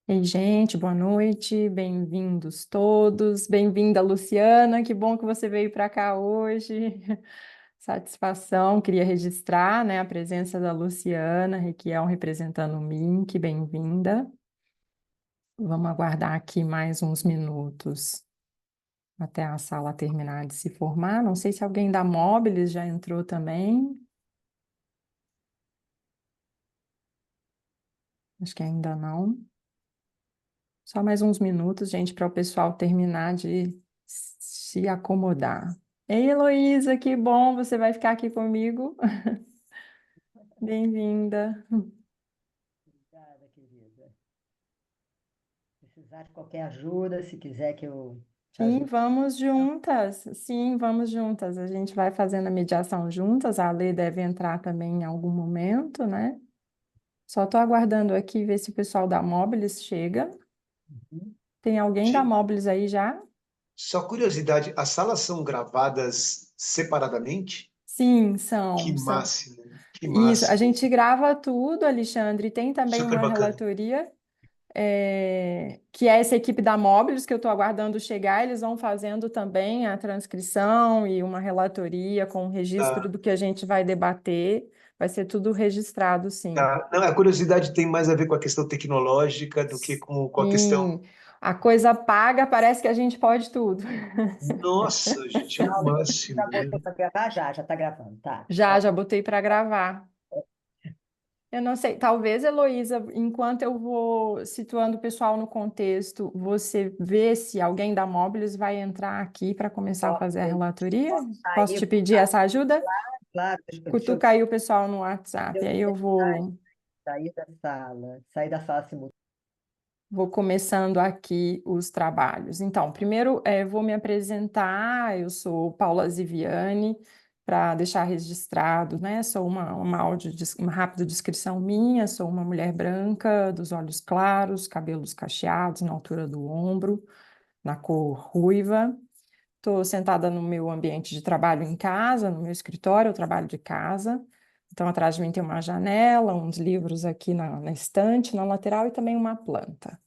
Ei, gente, boa noite, bem-vindos todos, bem-vinda, Luciana, que bom que você veio para cá hoje. Satisfação, queria registrar, né, a presença da Luciana Requião representando o MINC, bem-vinda. Vamos aguardar aqui mais uns minutos até a sala terminar de se formar. Não sei se alguém da Móbiles já entrou também, acho que ainda não. Só mais uns minutos, gente, para o pessoal terminar de se acomodar. Ei, Heloísa, que bom, você vai ficar aqui comigo. Bem-vinda. Obrigada, querida. Precisar de qualquer ajuda, se quiser que eu te Sim, ajude. vamos juntas. Sim, vamos juntas. A gente vai fazendo a mediação juntas. A Lê deve entrar também em algum momento, né? Só estou aguardando aqui ver se o pessoal da Móbiles chega. Uhum. Tem alguém da Gente, Móbiles aí já? só curiosidade, as salas são gravadas separadamente? Sim, Que são. máximo, que Isso, a máximo. gente grava tudo, Alexandre. Tem também Super uma bacana. relatoria, que é essa equipe da Móbiles que eu estou aguardando chegar. Eles vão fazendo também a transcrição e uma relatoria com o registro Tá, do que a gente vai debater. Vai ser tudo registrado, sim. tá. Não, a curiosidade tem mais a ver com a questão tecnológica do que com a questão. Sim, a coisa paga, parece que a gente pode tudo. Nossa, gente, é o Paulo, máximo, já botou né? para gravar? Já está gravando, tá. Já botei para gravar. Eu não sei, talvez, Heloísa, enquanto eu vou situando o pessoal no contexto, você vê se alguém da Móbiles vai entrar aqui para começar a fazer a Posso, relatoria? posso Posso te sair, pedir essa ajuda? claro, deixa Cutuca aí o pessoal no WhatsApp, eu aí eu sair da sala simultânea. vou começando aqui os trabalhos. Então, primeiro, vou me apresentar, eu sou Paula Ziviani, para deixar registrado, né? Sou uma rápida descrição minha, sou uma mulher branca, dos olhos claros, cabelos cacheados na altura do ombro, na cor ruiva. Estou sentada no meu ambiente de trabalho em casa, no meu escritório, eu trabalho de casa. Então, atrás de mim tem uma janela, uns livros aqui na estante, na lateral, e também uma planta.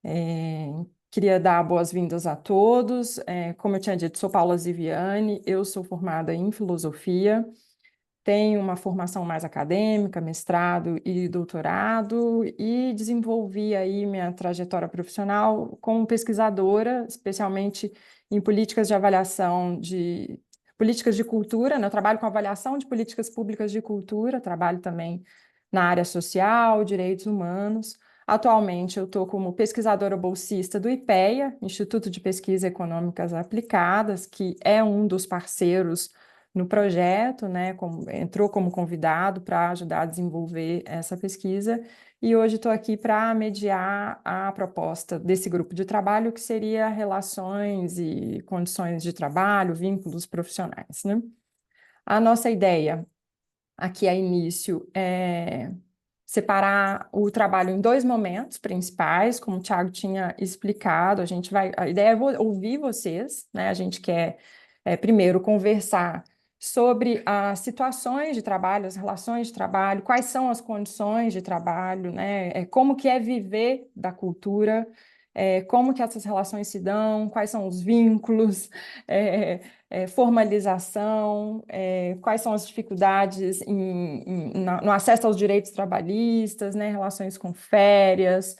É, Queria dar boas-vindas a todos. Como eu tinha dito, sou Paula Ziviani, eu sou formada em filosofia, tenho uma formação mais acadêmica, mestrado e doutorado, e desenvolvi aí minha trajetória profissional como pesquisadora, especialmente em políticas de avaliação de políticas de cultura, né? Eu trabalho com avaliação de políticas públicas de cultura, trabalho também na área social, direitos humanos. Atualmente, eu estou como pesquisadora bolsista do IPEA, Instituto de Pesquisas Econômicas Aplicadas, que é um dos parceiros no projeto, né, entrou como convidado para ajudar a desenvolver essa pesquisa, e hoje estou aqui para mediar a proposta desse grupo de trabalho, que seria relações e condições de trabalho, vínculos profissionais, né? A nossa ideia aqui a início é separar o trabalho em dois momentos principais, como o Thiago tinha explicado. A ideia é ouvir vocês, né? A gente quer primeiro conversar sobre as situações de trabalho, as relações de trabalho, quais são as condições de trabalho, né? Como que é viver da cultura, como que essas relações se dão, quais são os vínculos, formalização, quais são as dificuldades no acesso aos direitos trabalhistas, né, relações com férias,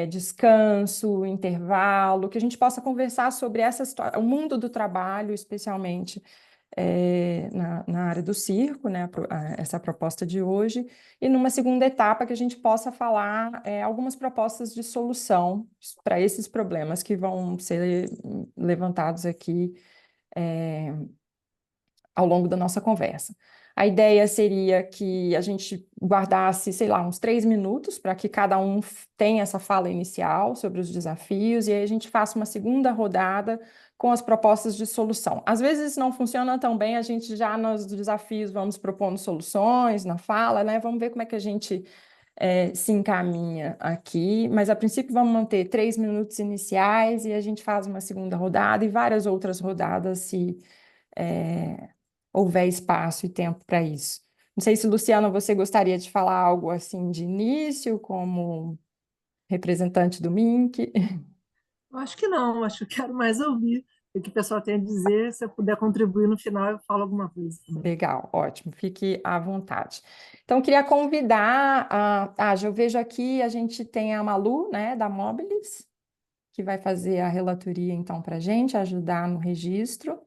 descanso, intervalo, que a gente possa conversar sobre o mundo do trabalho, especialmente na área do circo, né, essa proposta de hoje, e numa segunda etapa que a gente possa falar algumas propostas de solução para esses problemas que vão ser levantados aqui ao longo da nossa conversa. A ideia seria que a gente guardasse, sei lá, uns 3 minutos para que cada um tenha essa fala inicial sobre os desafios e aí a gente faça uma segunda rodada com as propostas de solução. Às vezes não funciona tão bem, a gente já nos desafios vamos propondo soluções na fala, né? Vamos ver como é que a gente se encaminha aqui, mas a princípio vamos manter 3 minutos iniciais e a gente faz uma segunda rodada e várias outras rodadas se é, houver espaço e tempo para isso. Não sei se, Luciana, você gostaria de falar algo assim de início, como representante do MINC. Eu acho que não, acho que eu quero mais ouvir o que o pessoal tem a dizer. Se eu puder contribuir no final, eu falo alguma coisa também. Legal, ótimo, fique à vontade. Então, queria convidar já eu vejo aqui, a gente tem a Malu, né, da Mobilis, que vai fazer a relatoria, então, para a gente, ajudar no registro.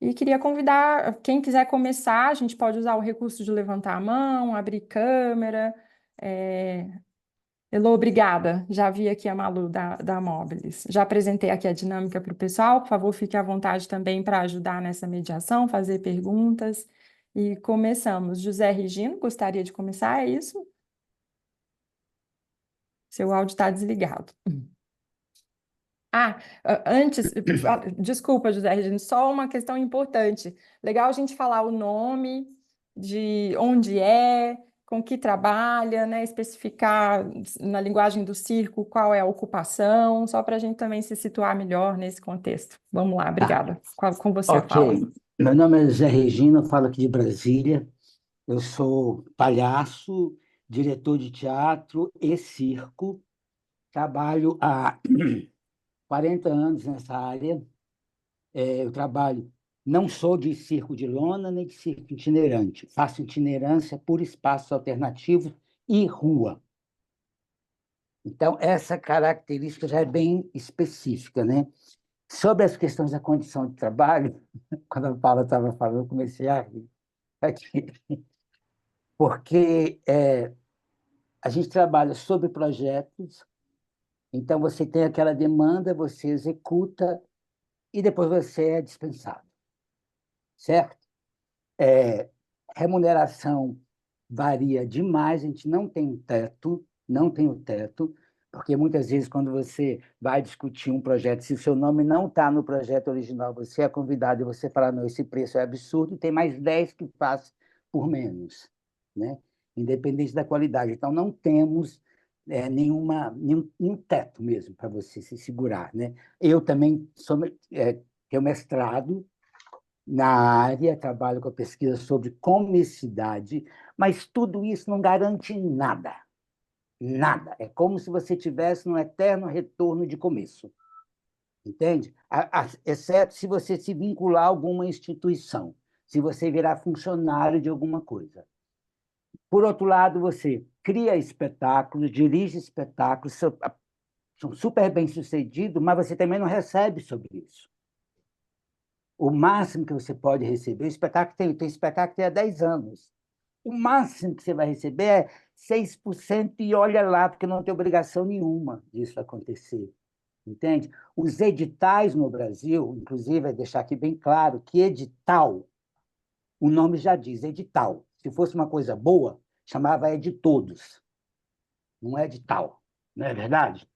E queria convidar, quem quiser começar, a gente pode usar o recurso de levantar a mão, abrir câmera. Elô, obrigada. Já vi aqui a Malu da Mobilis. Já apresentei aqui a dinâmica para o pessoal. Por favor, fique à vontade também para ajudar nessa mediação, fazer perguntas. E começamos. José Regino, gostaria de começar, é isso? Seu áudio está desligado. Antes, desculpa, José Regino, só uma questão importante. Legal a gente falar o nome, de onde é, com que trabalha, né? Especificar na linguagem do circo qual é a ocupação, só para a gente também se situar melhor nesse contexto. Vamos lá, obrigada. Com você a fala. Ok. Meu nome é José Regino, eu falo aqui de Brasília. Eu sou palhaço, diretor de teatro e circo. Trabalho há 40 anos nessa área. Eu trabalho, não sou de circo de lona, nem de circo itinerante. Faço itinerância por espaços alternativos e rua. Então, essa característica já é bem específica, né? Sobre as questões da condição de trabalho, quando a Paula estava falando, eu comecei a rir aqui, porque a gente trabalha sobre projetos, então você tem aquela demanda, você executa e depois você é dispensado, certo? Remuneração varia demais, a gente não tem teto, não tem o teto, porque muitas vezes quando você vai discutir um projeto, se o seu nome não está no projeto original, você é convidado e você fala, não, esse preço é absurdo, tem mais 10 que faz por menos, né? Independente da qualidade. Então, não temos nenhum teto mesmo para você se segurar, né? Eu também tenho mestrado na área, trabalho com a pesquisa sobre comicidade, mas tudo isso não garante nada. Nada. É como se você tivesse num eterno retorno de começo. Entende? Exceto se você se vincular a alguma instituição, se você virar funcionário de alguma coisa. Por outro lado, você cria espetáculos, dirige espetáculos, são super bem-sucedidos, mas você também não recebe sobre isso. O máximo que você pode receber, o espetáculo tem espetáculo que tem há 10 anos. O máximo que você vai receber é 6% e olha lá, porque não tem obrigação nenhuma disso acontecer. Entende? Os editais no Brasil, inclusive, é deixar aqui bem claro que edital, o nome já diz, edital. Se fosse uma coisa boa, chamava de todos. Não é edital, não é verdade?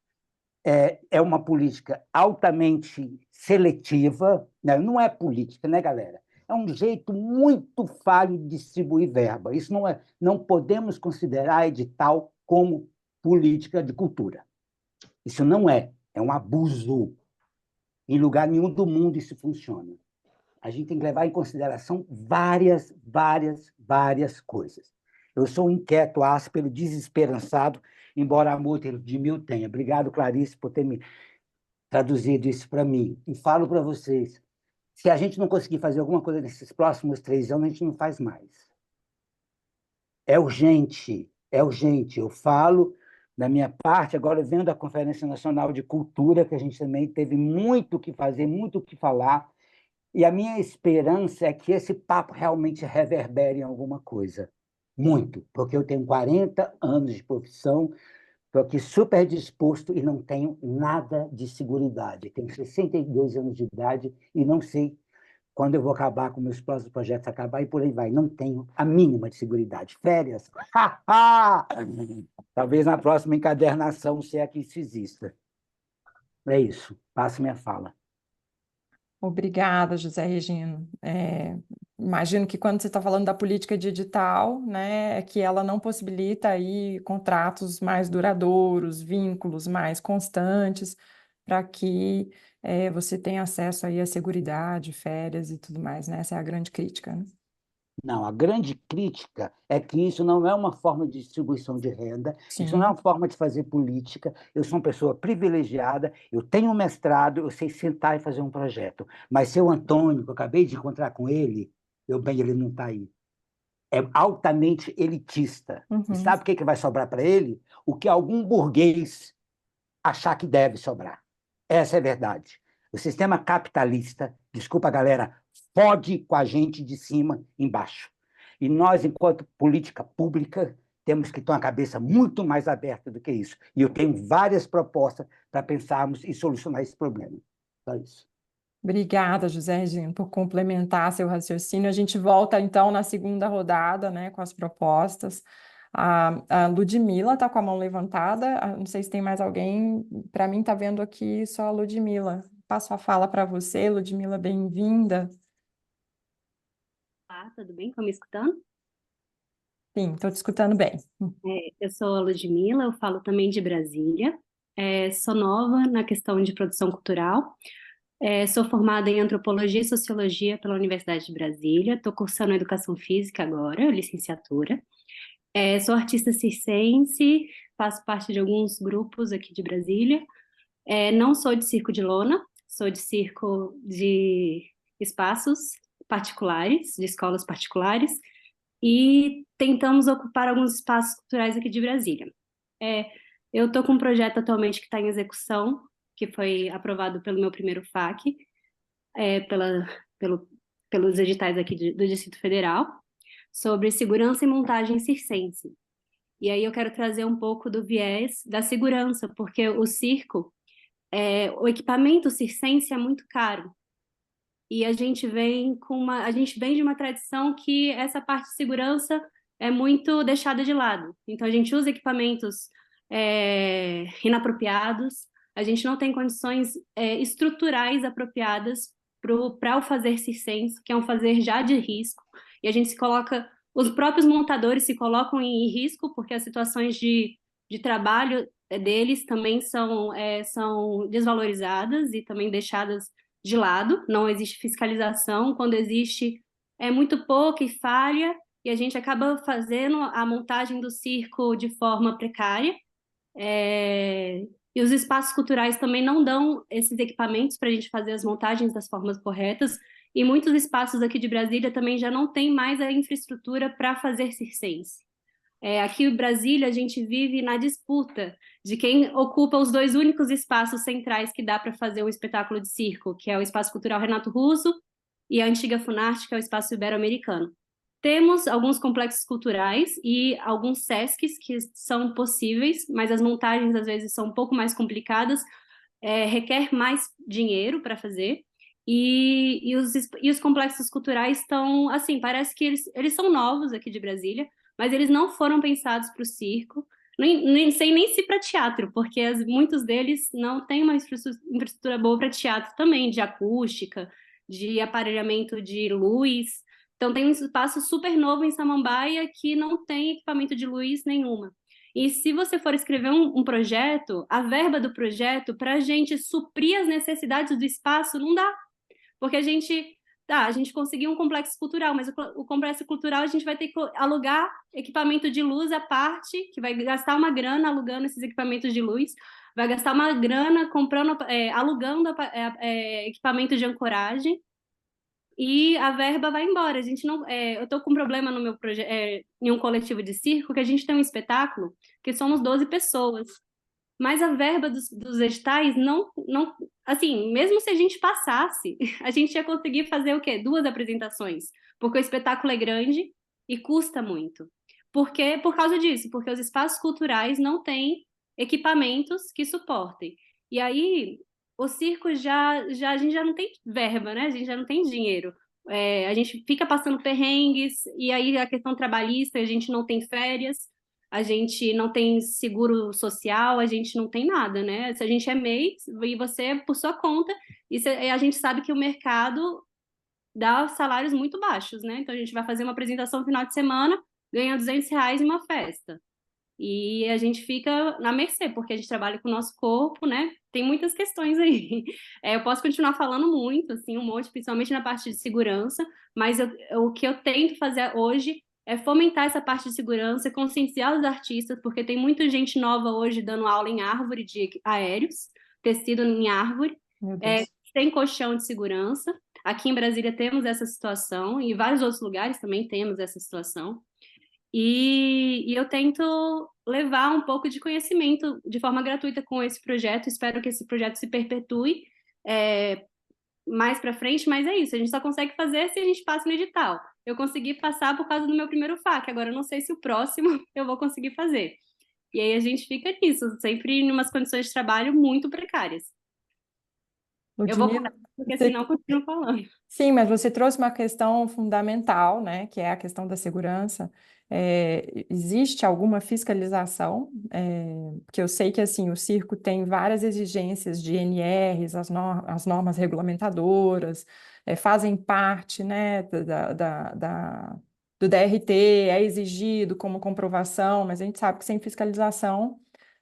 É uma política altamente seletiva, né? Não é política, né, galera? É um jeito muito falho de distribuir verba. Isso não podemos considerar edital como política de cultura. Isso não é um abuso. Em lugar nenhum do mundo isso funciona. A gente tem que levar em consideração várias coisas. Eu sou um inquieto, áspero, desesperançado, embora a multa de mil tenha. Obrigado, Clarice, por ter me traduzido isso para mim. E falo para vocês, se a gente não conseguir fazer alguma coisa nesses próximos 3 anos, a gente não faz mais. É urgente, é urgente. Eu falo, da minha parte, agora vendo a Conferência Nacional de Cultura, que a gente também teve muito o que fazer, muito o que falar, e a minha esperança é que esse papo realmente reverbere em alguma coisa. Muito, porque eu tenho 40 anos de profissão, estou aqui super disposto e não tenho nada de seguridade. Tenho 62 anos de idade e não sei quando eu vou acabar com meus próximos projetos acabar e por aí vai. Não tenho a mínima de seguridade. Férias? Talvez na próxima encadernação, se é que isso exista. É isso. Passo minha fala. Obrigada, José Regino. Imagino que quando você está falando da política de edital, né, é que ela não possibilita aí contratos mais duradouros, vínculos mais constantes, para que você tenha acesso aí à seguridade, férias e tudo mais, né? Essa é a grande crítica, né? Não, a grande crítica é que isso não é uma forma de distribuição de renda, isso não é Sim. uma forma de fazer política. Eu sou uma pessoa privilegiada, eu tenho um mestrado, eu sei sentar e fazer um projeto. Mas seu Antônio, que eu acabei de encontrar com ele, ele não está aí. É altamente elitista. E Uhum. sabe o que que vai sobrar para ele? O que algum burguês achar que deve sobrar. Essa é a verdade. O sistema capitalista, desculpa, galera, fode com a gente de cima embaixo. E nós, enquanto política pública, temos que ter uma cabeça muito mais aberta do que isso. E eu tenho várias propostas para pensarmos e solucionar esse problema. Só isso. Obrigada, José Regino, por complementar seu raciocínio. A gente volta, então, na segunda rodada, né, com as propostas. A Ludmila está com a mão levantada. Não sei se tem mais alguém. Para mim, está vendo aqui só a Ludmila. Passo a fala para você, Ludmila, bem-vinda. Olá, tudo bem? Estão me escutando? Sim, estou te escutando bem. Eu sou a Ludmila, eu falo também de Brasília. Sou nova na questão de produção cultural. Sou formada em Antropologia e Sociologia pela Universidade de Brasília. Estou cursando Educação Física agora, licenciatura. Sou artista circense, faço parte de alguns grupos aqui de Brasília. Não sou de circo de lona, sou de circo de espaços particulares, de escolas particulares, e tentamos ocupar alguns espaços culturais aqui de Brasília. Eu estou com um projeto atualmente que está em execução, que foi aprovado pelo meu primeiro FAC, pelos editais aqui do Distrito Federal, sobre segurança e montagem circense. E aí eu quero trazer um pouco do viés da segurança, porque o circo, o equipamento circense é muito caro. E a gente vem de uma tradição que essa parte de segurança é muito deixada de lado. Então a gente usa equipamentos inapropriados, a gente não tem condições estruturais apropriadas para o fazer circense, que é um fazer já de risco, e a gente os próprios montadores se colocam em risco, porque as situações de trabalho deles também são desvalorizadas e também deixadas de lado. Não existe fiscalização, quando existe é muito pouca e falha, e a gente acaba fazendo a montagem do circo de forma precária. E os espaços culturais também não dão esses equipamentos para a gente fazer as montagens das formas corretas, e muitos espaços aqui de Brasília também já não tem mais a infraestrutura para fazer circense. Aqui em Brasília, a gente vive na disputa de quem ocupa os dois únicos espaços centrais que dá para fazer um espetáculo de circo, que é o Espaço Cultural Renato Russo e a antiga Funarte, que é o Espaço Ibero-Americano. Temos alguns complexos culturais e alguns SESCs que são possíveis, mas as montagens às vezes são um pouco mais complicadas, requer mais dinheiro para fazer, e os complexos culturais estão, assim, parece que eles são novos aqui de Brasília, mas eles não foram pensados para o circo, nem sei nem se para teatro, porque muitos deles não têm uma infraestrutura boa para teatro também, de acústica, de aparelhamento de luz. Então tem um espaço super novo em Samambaia que não tem equipamento de luz nenhuma. E se você for escrever um projeto, a verba do projeto, para a gente suprir as necessidades do espaço, não dá. Porque a gente conseguiu um complexo cultural, mas o complexo cultural a gente vai ter que alugar equipamento de luz à parte, que vai gastar uma grana alugando esses equipamentos de luz, vai gastar uma grana alugando equipamento de ancoragem, e a verba vai embora. A gente não, eu estou com um problema no meu projeto, em um coletivo de circo, que a gente tem um espetáculo que somos 12 pessoas. Mas a verba dos editais não, assim, mesmo se a gente passasse, a gente ia conseguir fazer o quê? 2 apresentações, porque o espetáculo é grande e custa muito. Por causa disso, porque os espaços culturais não têm equipamentos que suportem. E aí, o circo a gente já não tem verba, né? A gente já não tem dinheiro. A gente fica passando perrengues, e aí a questão trabalhista, a gente não tem férias, a gente não tem seguro social, a gente não tem nada, né? Se a gente é MEI e você é por sua conta, e a gente sabe que o mercado dá salários muito baixos, né? Então a gente vai fazer uma apresentação no final de semana, ganha R$200 em uma festa. E a gente fica na mercê, porque a gente trabalha com o nosso corpo, né? Tem muitas questões aí. Eu posso continuar falando muito, assim, um monte, principalmente na parte de segurança, mas o que eu tento fazer hoje é fomentar essa parte de segurança, conscienciar os artistas, porque tem muita gente nova hoje dando aula em árvore de aéreos, tecido em árvore, Meu Deus. sem colchão de segurança. Aqui em Brasília temos essa situação, e em vários outros lugares também temos essa situação. E eu tento levar um pouco de conhecimento de forma gratuita com esse projeto. Espero que esse projeto se perpetue mais para frente, mas é isso. A gente só consegue fazer se a gente passa no edital. Eu consegui passar por causa do meu primeiro FAQ, agora eu não sei se o próximo eu vou conseguir fazer. E aí a gente fica nisso, sempre em umas condições de trabalho muito precárias. Eu vou Ludmila, parar, porque você- senão eu continuo falando. Sim, mas você trouxe uma questão fundamental, né, que é a questão da segurança. Existe alguma fiscalização? Porque eu sei que assim o circo tem várias exigências de NRs, as normas regulamentadoras, fazem parte, né, do DRT, é exigido como comprovação, mas a gente sabe que sem fiscalização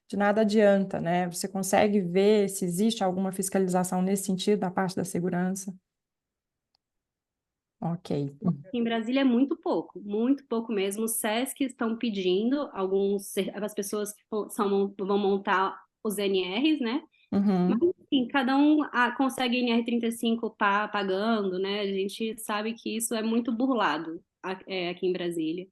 de nada adianta, né? Você consegue ver se existe alguma fiscalização nesse sentido da parte da segurança? Ok. Em Brasília é muito pouco mesmo. Os SESC estão pedindo, as pessoas que vão montar os NRs, né? Uhum. Mas, enfim, cada um consegue NR35 pagando, né? A gente sabe que isso é muito burlado aqui em Brasília.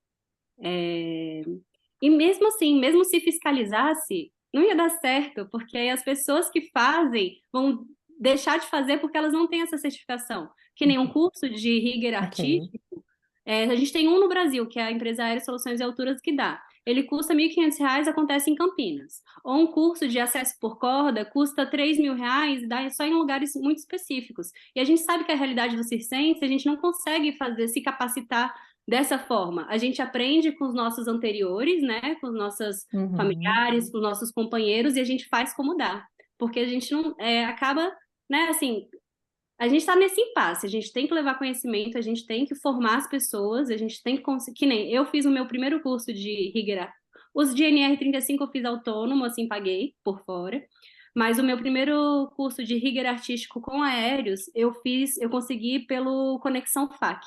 E mesmo assim, mesmo se fiscalizasse, não ia dar certo, porque aí as pessoas que fazem vão deixar de fazer porque elas não têm essa certificação. Que nem um curso de rigger Ok. artístico. A gente tem um no Brasil, que é a empresa Aérea Soluções e Alturas que dá. Ele custa R$ 1.500, acontece em Campinas. Ou um curso de acesso por corda custa R$ 3.000 e dá só em lugares muito específicos. E a gente sabe que a realidade do circense, a gente não consegue se capacitar dessa forma. A gente aprende com os nossos anteriores, né? Com os nossos Uhum. familiares, com os nossos companheiros, e a gente faz como dá. Porque a gente não acaba, né, assim, a gente está nesse impasse, a gente tem que levar conhecimento, a gente tem que formar as pessoas, a gente tem que conseguir, que nem eu fiz o meu primeiro curso de rigger, os de NR35 eu fiz autônomo, assim, paguei por fora, mas o meu primeiro curso de rigger artístico com aéreos, eu consegui pelo Conexão FAC,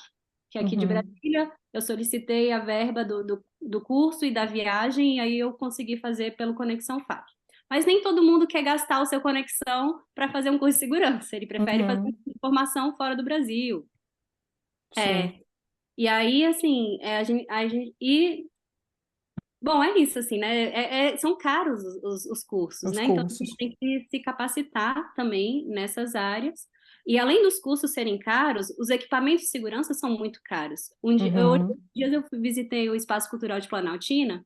que é aqui de Uhum. Brasília, eu solicitei a verba do curso e da viagem, e aí eu consegui fazer pelo Conexão FAC. Mas nem todo mundo quer gastar o seu conexão para fazer um curso de segurança. Ele prefere fazer Uhum. formação fora do Brasil. Sim. E aí, assim, bom, é isso, assim, né? São caros os cursos, Os né? Então, a gente cursos. tem que se capacitar também nessas áreas. E além dos cursos serem caros, os equipamentos de segurança são muito caros. Hoje, Uhum. dias eu visitei o Espaço Cultural de Planaltina,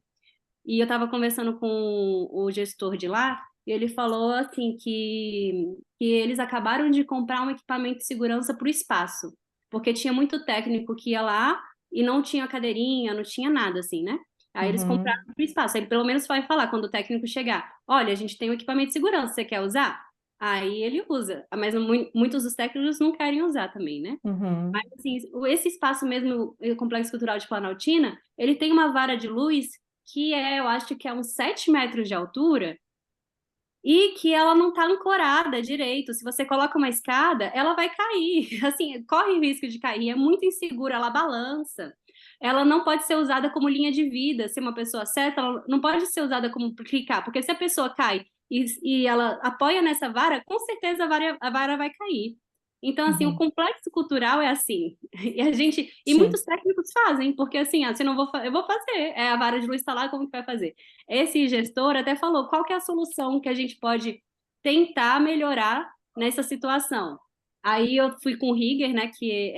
e eu estava conversando com o gestor de lá, e ele falou assim que eles acabaram de comprar um equipamento de segurança para o espaço, porque tinha muito técnico que ia lá e não tinha cadeirinha, não tinha nada assim, né? Aí eles Uhum. compraram para o espaço. Ele pelo menos vai falar quando o técnico chegar: olha, a gente tem um equipamento de segurança, você quer usar? Aí ele usa, mas muitos dos técnicos não querem usar também, né? Uhum. Mas assim, esse espaço mesmo, o Complexo Cultural de Planaltina, ele tem uma vara de luz que eu acho que é uns 7 metros de altura, e que ela não está ancorada direito. Se você coloca uma escada, ela vai cair. Assim, corre o risco de cair, é muito insegura, ela balança. Ela não pode ser usada como linha de vida. Se uma pessoa certa, ela não pode ser usada como clicar, porque se a pessoa cai e ela apoia nessa vara, com certeza a vara vai cair. Então, assim, o Uhum. complexo cultural é assim. E Sim. muitos técnicos fazem, porque assim, se eu não vou, eu vou fazer. A vara de luz está lá, como que vai fazer? Esse gestor até falou qual que é a solução que a gente pode tentar melhorar nessa situação. Aí eu fui com o rigger, né, que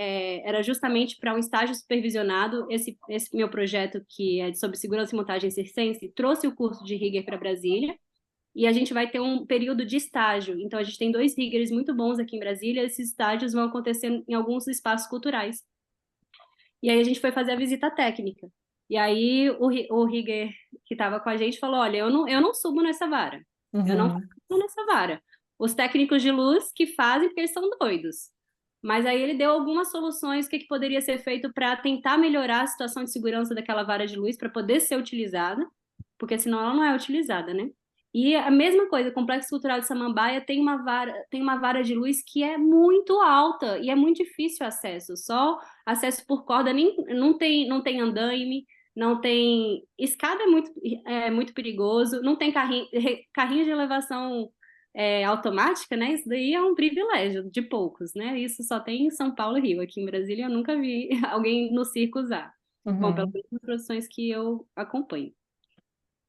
era justamente para um estágio supervisionado. Esse meu projeto, que é sobre segurança e montagem circense, trouxe o curso de rigger para Brasília, e a gente vai ter um período de estágio. Então, a gente tem 2 riggers muito bons aqui em Brasília, esses estágios vão acontecer em alguns espaços culturais. E aí a gente foi fazer a visita técnica. E aí o rigger que estava com a gente falou: olha, eu não subo nessa vara. Eu não Uhum. subo nessa vara. Os técnicos de luz que fazem, porque eles são doidos. Mas aí ele deu algumas soluções, o que poderia ser feito para tentar melhorar a situação de segurança daquela vara de luz, para poder ser utilizada. porque senão ela não é utilizada, né? E a mesma coisa, o Complexo Cultural de Samambaia tem uma vara de luz que é muito alta e é muito difícil acesso. Só acesso por corda, nem, não tem andaime, não tem... Escada é muito perigoso, não tem carrinho de elevação automática, né? Isso daí é um privilégio de poucos, né? Isso só tem em São Paulo e Rio. Aqui em Brasília eu nunca vi alguém no circo usar. Bom, pelas Uhum. produções que eu acompanho.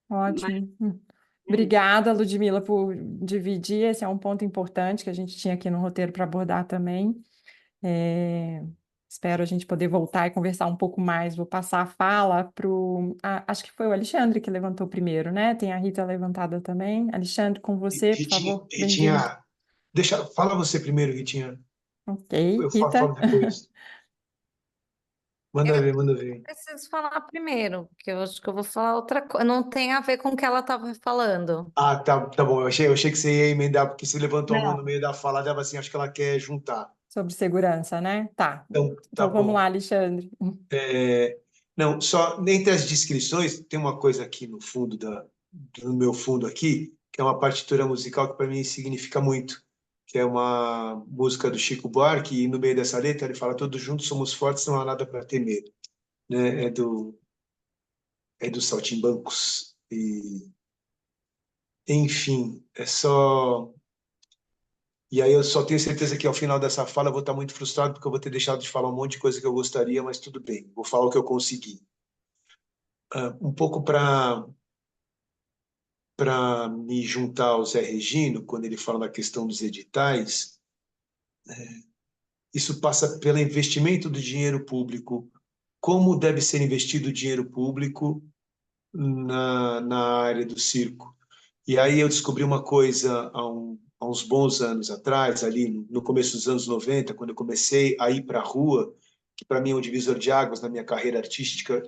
Mas, Ótimo. Obrigada, Ludmila, por dividir. Esse é um ponto importante que a gente tinha aqui no roteiro para abordar também. Espero a gente poder voltar e conversar um pouco mais. Vou passar a fala para o... Acho que foi o Alexandre que levantou primeiro, né? Tem a Rita levantada também. Alexandre, com você, por favor. Bem-vindo. Ritinha, fala você primeiro, Ritinha. Ok, Eu Rita. falo depois. Manda ver, manda ver. Preciso falar primeiro, porque eu acho que eu vou falar outra coisa. Não tem a ver com o que ela estava falando. Ah, tá bom. Eu achei que você ia emendar, porque você levantou a mão Não. no meio da fala, dava assim, acho que ela quer juntar. Sobre segurança, né? Tá. Então, tá Então vamos bom. lá, Alexandre. Não, só entre as descrições, tem uma coisa aqui no fundo do meu fundo aqui, que é uma partitura musical que para mim significa muito, que é uma música do Chico Buarque, e no meio dessa letra ele fala: todos juntos somos fortes, não há nada para temer, né? É do Saltimbancos. E, enfim, é só. E aí eu só tenho certeza que ao final dessa fala eu vou estar muito frustrado porque eu vou ter deixado de falar um monte de coisa que eu gostaria, mas tudo bem, vou falar o que eu consegui. Um pouco para me juntar ao Zé Regino, quando ele fala da questão dos editais, isso passa pelo investimento do dinheiro público. Como deve ser investido o dinheiro público na área do circo? E aí eu descobri uma coisa há uns bons anos atrás, ali no começo dos anos 90, quando eu comecei a ir para a rua, que para mim é um divisor de águas na minha carreira artística,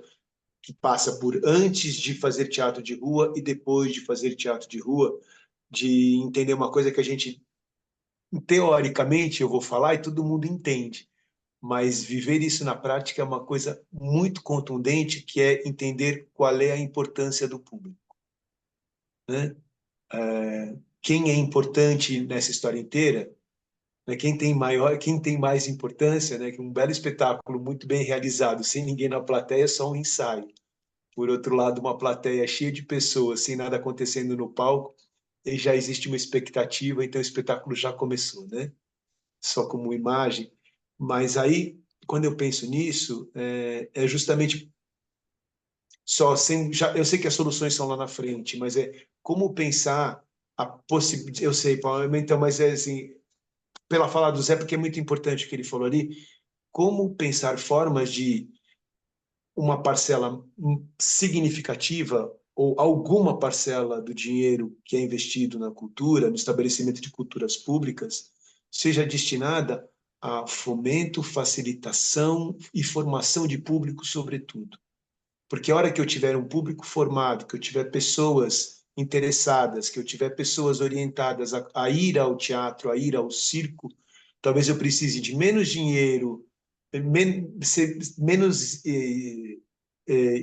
que passa por antes de fazer teatro de rua e depois de fazer teatro de rua, de entender uma coisa que a gente, teoricamente, eu vou falar e todo mundo entende, mas viver isso na prática é uma coisa muito contundente, que é entender qual é a importância do público, né? Quem é importante nessa história inteira, né? Quem tem mais importância, né? Que um belo espetáculo muito bem realizado, sem ninguém na plateia, é só um ensaio. Por outro lado, uma plateia cheia de pessoas, sem nada acontecendo no palco, e já existe uma expectativa, então o espetáculo já começou, né? Só como imagem. Mas aí, quando eu penso nisso, é justamente só sem... eu sei que as soluções são lá na frente, mas é como pensar a possibilidade... Eu sei, Paulo, então, mas é assim, pela fala do Zé, porque é muito importante o que ele falou ali, como pensar formas de uma parcela significativa ou alguma parcela do dinheiro que é investido na cultura, no estabelecimento de culturas públicas, seja destinada a fomento, facilitação e formação de público, sobretudo. Porque a hora que eu tiver um público formado, que eu tiver pessoas interessadas, que eu tiver pessoas orientadas a ir ao teatro, a ir ao circo, talvez eu precise de menos dinheiro, menos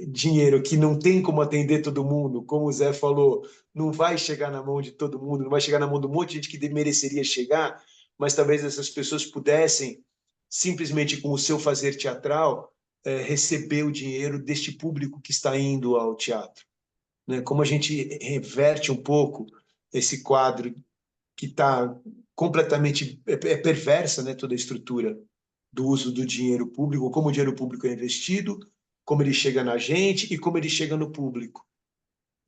dinheiro que não tem como atender todo mundo, como o Zé falou, não vai chegar na mão de todo mundo, não vai chegar na mão de um monte de gente que mereceria chegar, mas talvez essas pessoas pudessem, simplesmente com o seu fazer teatral, receber o dinheiro deste público que está indo ao teatro, né? Como a gente reverte um pouco esse quadro que está completamente perversa, né? Toda a estrutura do uso do dinheiro público, como o dinheiro público é investido, como ele chega na gente e como ele chega no público.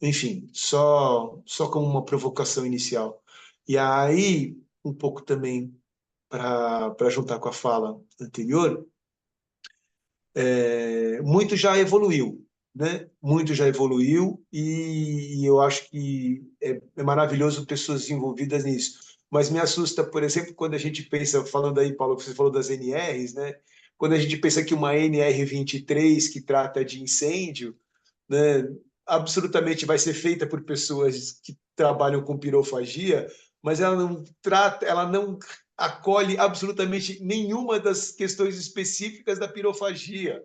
Enfim, só como uma provocação inicial. E aí, um pouco também para juntar com a fala anterior, muito já evoluiu, né? Muito já evoluiu e eu acho que é maravilhoso pessoas envolvidas nisso. Mas me assusta, por exemplo, quando a gente pensa, falando aí, Paulo, que você falou das NRs, né? Quando a gente pensa que uma NR23 que trata de incêndio, né, absolutamente vai ser feita por pessoas que trabalham com pirofagia, mas ela não acolhe absolutamente nenhuma das questões específicas da pirofagia,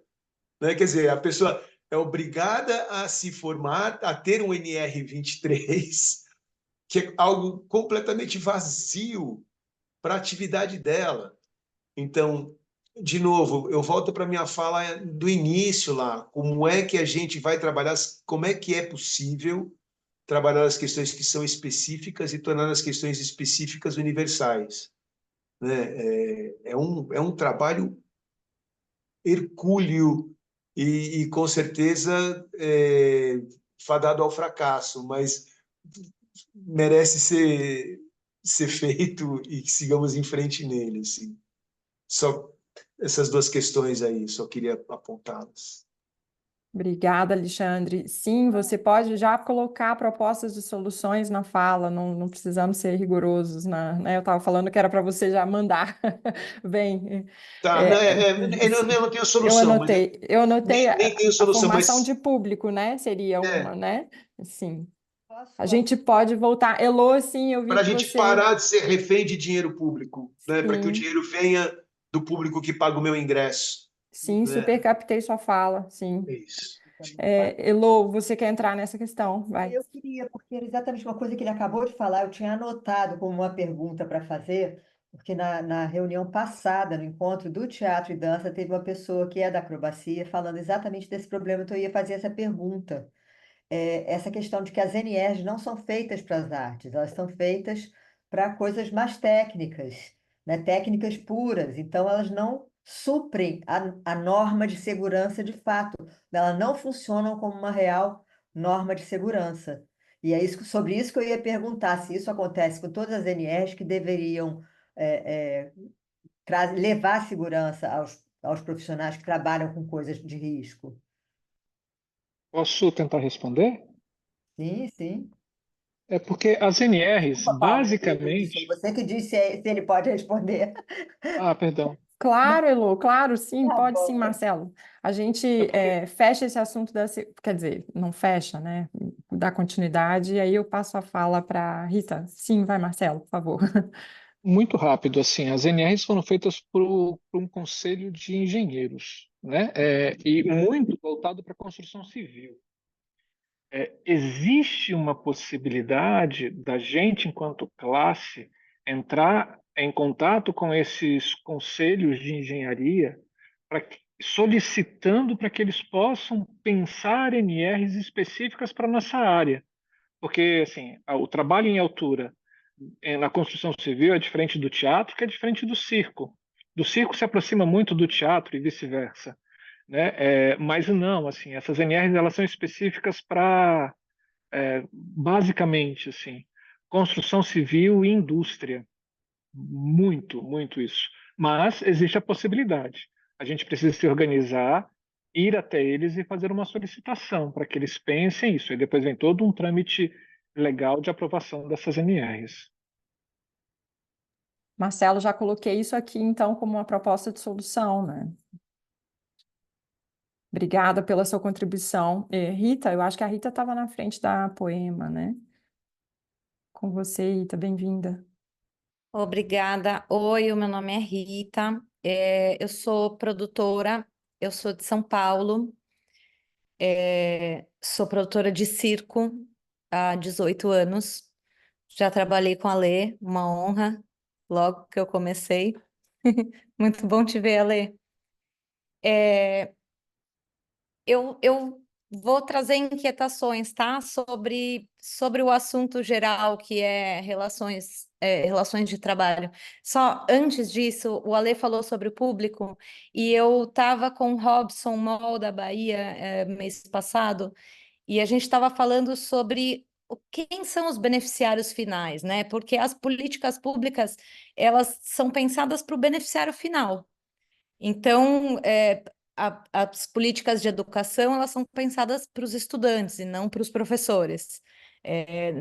né? Quer dizer, a pessoa é obrigada a se formar, a ter um NR23, que é algo completamente vazio para a atividade dela. Então, de novo, eu volto para a minha fala do início lá, como é que a gente vai trabalhar, como é que é possível trabalhar as questões que são específicas e tornar as questões específicas universais, né? É um trabalho hercúleo e com certeza fadado ao fracasso, mas merece ser feito e que sigamos em frente nele, assim. Só essas duas questões aí, só queria apontá-las. Obrigada, Alexandre. Sim, você pode já colocar propostas de soluções na fala, não precisamos ser rigorosos, né? Eu estava falando que era para você já mandar. Bem, Tá, eu não tenho solução, mas eu anotei nem tenho a solução, formação mas de público, né? Seria uma, é, né? Sim. Posso? A gente pode voltar. Elô, sim, eu vi para a que gente você. parar de ser refém de dinheiro público, né? Para que o Sim, dinheiro venha do público que paga o meu ingresso, sim, super né? captei sua fala, sim. É isso. Elô, você quer entrar nessa questão? Vai. Eu queria, porque era exatamente uma coisa que ele acabou de falar, eu tinha anotado como uma pergunta para fazer, porque na reunião passada, no encontro do teatro e dança, teve uma pessoa que é da acrobacia falando exatamente desse problema, então eu ia fazer essa pergunta. Essa questão de que as NRs não são feitas para as artes, elas são feitas para coisas mais técnicas, né? Técnicas puras, então elas não suprem a norma de segurança de fato, elas não funcionam como uma real norma de segurança. E é isso, sobre isso que eu ia perguntar, se isso acontece com todas as NRs que deveriam levar segurança aos profissionais que trabalham com coisas de risco. Posso tentar responder? Sim, sim. É porque as NRs, Desculpa, Paulo, eu sei basicamente. você que disse se ele pode responder. Ah, perdão. Claro, Elô, claro, sim, Tá pode sim, bom. Marcelo. A gente É porque fecha esse assunto quer dizer, não fecha, né? Dá continuidade, e aí eu passo a fala para Rita. Sim, vai, Marcelo, por favor. muito rápido, assim, as NRs foram feitas por um conselho de engenheiros, né? E muito voltado para a construção civil. Existe uma possibilidade da gente, enquanto classe, entrar em contato com esses conselhos de engenharia, solicitando para que eles possam pensar NRs específicas para a nossa área. Porque assim, o trabalho em altura na construção civil é diferente do teatro, que é diferente do circo. Do circo se aproxima muito do teatro e vice-versa, né? Mas não, assim, essas NRs elas são específicas para basicamente assim, construção civil e indústria, muito, muito isso. Mas existe a possibilidade. A gente precisa se organizar, ir até eles e fazer uma solicitação para que eles pensem isso. E depois vem todo um trâmite legal de aprovação dessas NRs. Marcelo, já coloquei isso aqui, então, como uma proposta de solução, né? Obrigada pela sua contribuição. Rita, eu acho que a Rita estava na frente da Poema, né? Com você, Rita, bem-vinda. Obrigada. Oi, o meu nome é Rita. Eu sou produtora, eu sou de São Paulo. Sou produtora de circo há 18 anos. Já trabalhei com a Lê, uma honra, logo que eu comecei. Muito bom te ver, Alê. Eu vou trazer inquietações, tá? Sobre o assunto geral, que é relações de trabalho. Só antes disso, o Alê falou sobre o público, e eu estava com o Robson Moll, da Bahia, mês passado, e a gente estava falando sobre quem são os beneficiários finais, né? Porque as políticas públicas, elas são pensadas para o beneficiário final. Então, as políticas de educação, elas são pensadas para os estudantes e não para os professores.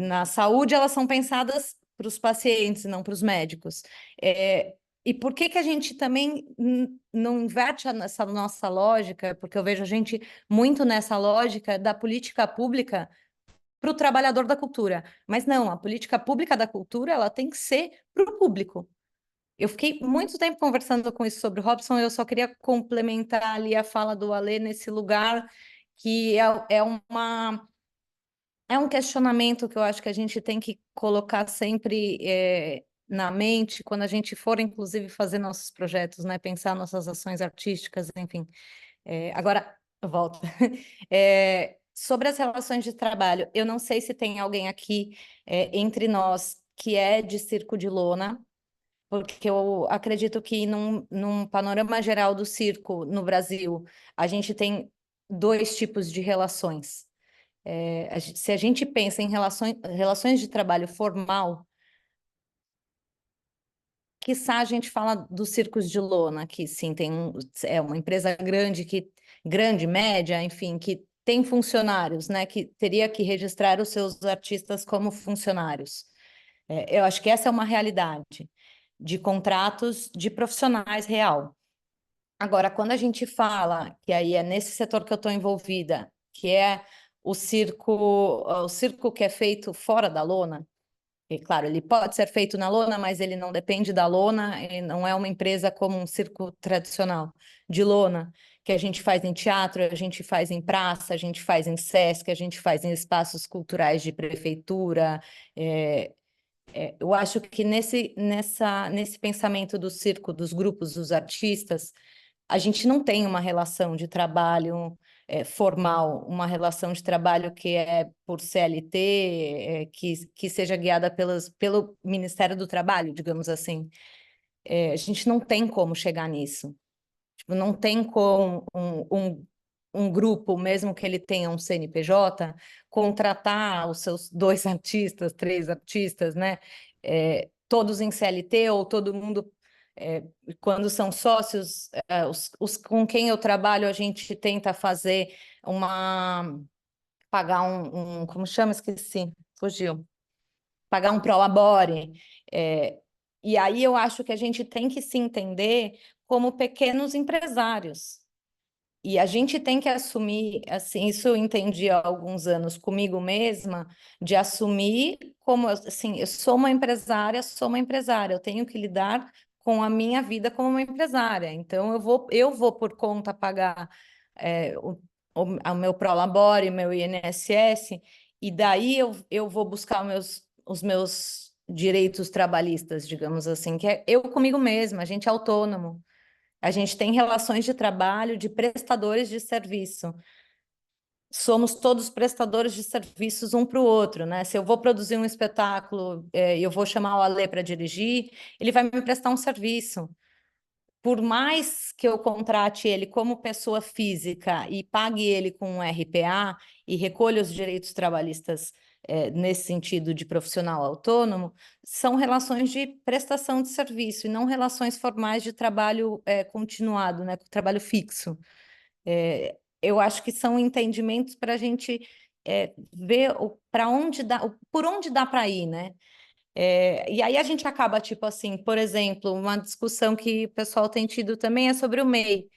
Na saúde, elas são pensadas para os pacientes e não para os médicos. E por que que a gente também não inverte essa nossa lógica? Porque eu vejo a gente muito nessa lógica da política pública para o trabalhador da cultura. Mas não, a política pública da cultura, ela tem que ser para o público. Eu fiquei muito tempo conversando com isso sobre o Robson, eu só queria complementar ali a fala do Alê nesse lugar que é um questionamento que eu acho que a gente tem que colocar sempre na mente quando a gente for, inclusive, fazer nossos projetos, né? Pensar nossas ações artísticas, enfim. Agora, eu volto. Sobre as relações de trabalho, eu não sei se tem alguém aqui entre nós que é de circo de lona, porque eu acredito que num panorama geral do circo no Brasil, a gente tem dois tipos de relações. Se a gente pensa em relações de trabalho formal, quiçá a gente fala dos circos de lona, que sim, é uma empresa grande, média, enfim, que tem funcionários, né, que teria que registrar os seus artistas como funcionários. Eu acho que essa é uma realidade de contratos de profissionais real. Agora, quando a gente fala, que aí é nesse setor que eu estou envolvida, que é o circo que é feito fora da lona, e claro, ele pode ser feito na lona, mas ele não depende da lona, e não é uma empresa como um circo tradicional de lona, que a gente faz em teatro, a gente faz em praça, a gente faz em Sesc, a gente faz em espaços culturais de prefeitura. Eu acho que nesse pensamento do circo, dos grupos, dos artistas, a gente não tem uma relação de trabalho formal, uma relação de trabalho que é por CLT, que seja guiada pelo Ministério do Trabalho, digamos assim. A gente não tem como chegar nisso. Tipo, não tem como um grupo, mesmo que ele tenha um CNPJ, contratar os seus 2 artistas, 3 artistas, né? Todos em CLT ou todo mundo quando são sócios, os com quem eu trabalho, a gente tenta fazer pagar como chama? Esqueci, fugiu. Pagar um prolabore. E aí eu acho que a gente tem que se entender como pequenos empresários. E a gente tem que assumir, assim, isso eu entendi há alguns anos comigo mesma, de assumir como, assim, eu sou uma empresária, eu tenho que lidar com a minha vida como uma empresária. Então, eu vou por conta pagar o meu Prolabore, meu INSS, e daí eu vou buscar os meus direitos trabalhistas, digamos assim, que é eu comigo mesma, a gente é autônomo. A gente tem relações de trabalho de prestadores de serviço. Somos todos prestadores de serviços um para o outro, né? Se eu vou produzir um espetáculo e eu vou chamar o Alê para dirigir, ele vai me prestar um serviço. Por mais que eu contrate ele como pessoa física e pague ele com um RPA e recolha os direitos trabalhistas nesse sentido de profissional autônomo, são relações de prestação de serviço e não relações formais de trabalho continuado, né, trabalho fixo. Eu acho que são entendimentos para a gente ver por onde dá para ir, né? E aí a gente acaba, tipo assim, por exemplo, uma discussão que o pessoal tem tido também é sobre o MEI,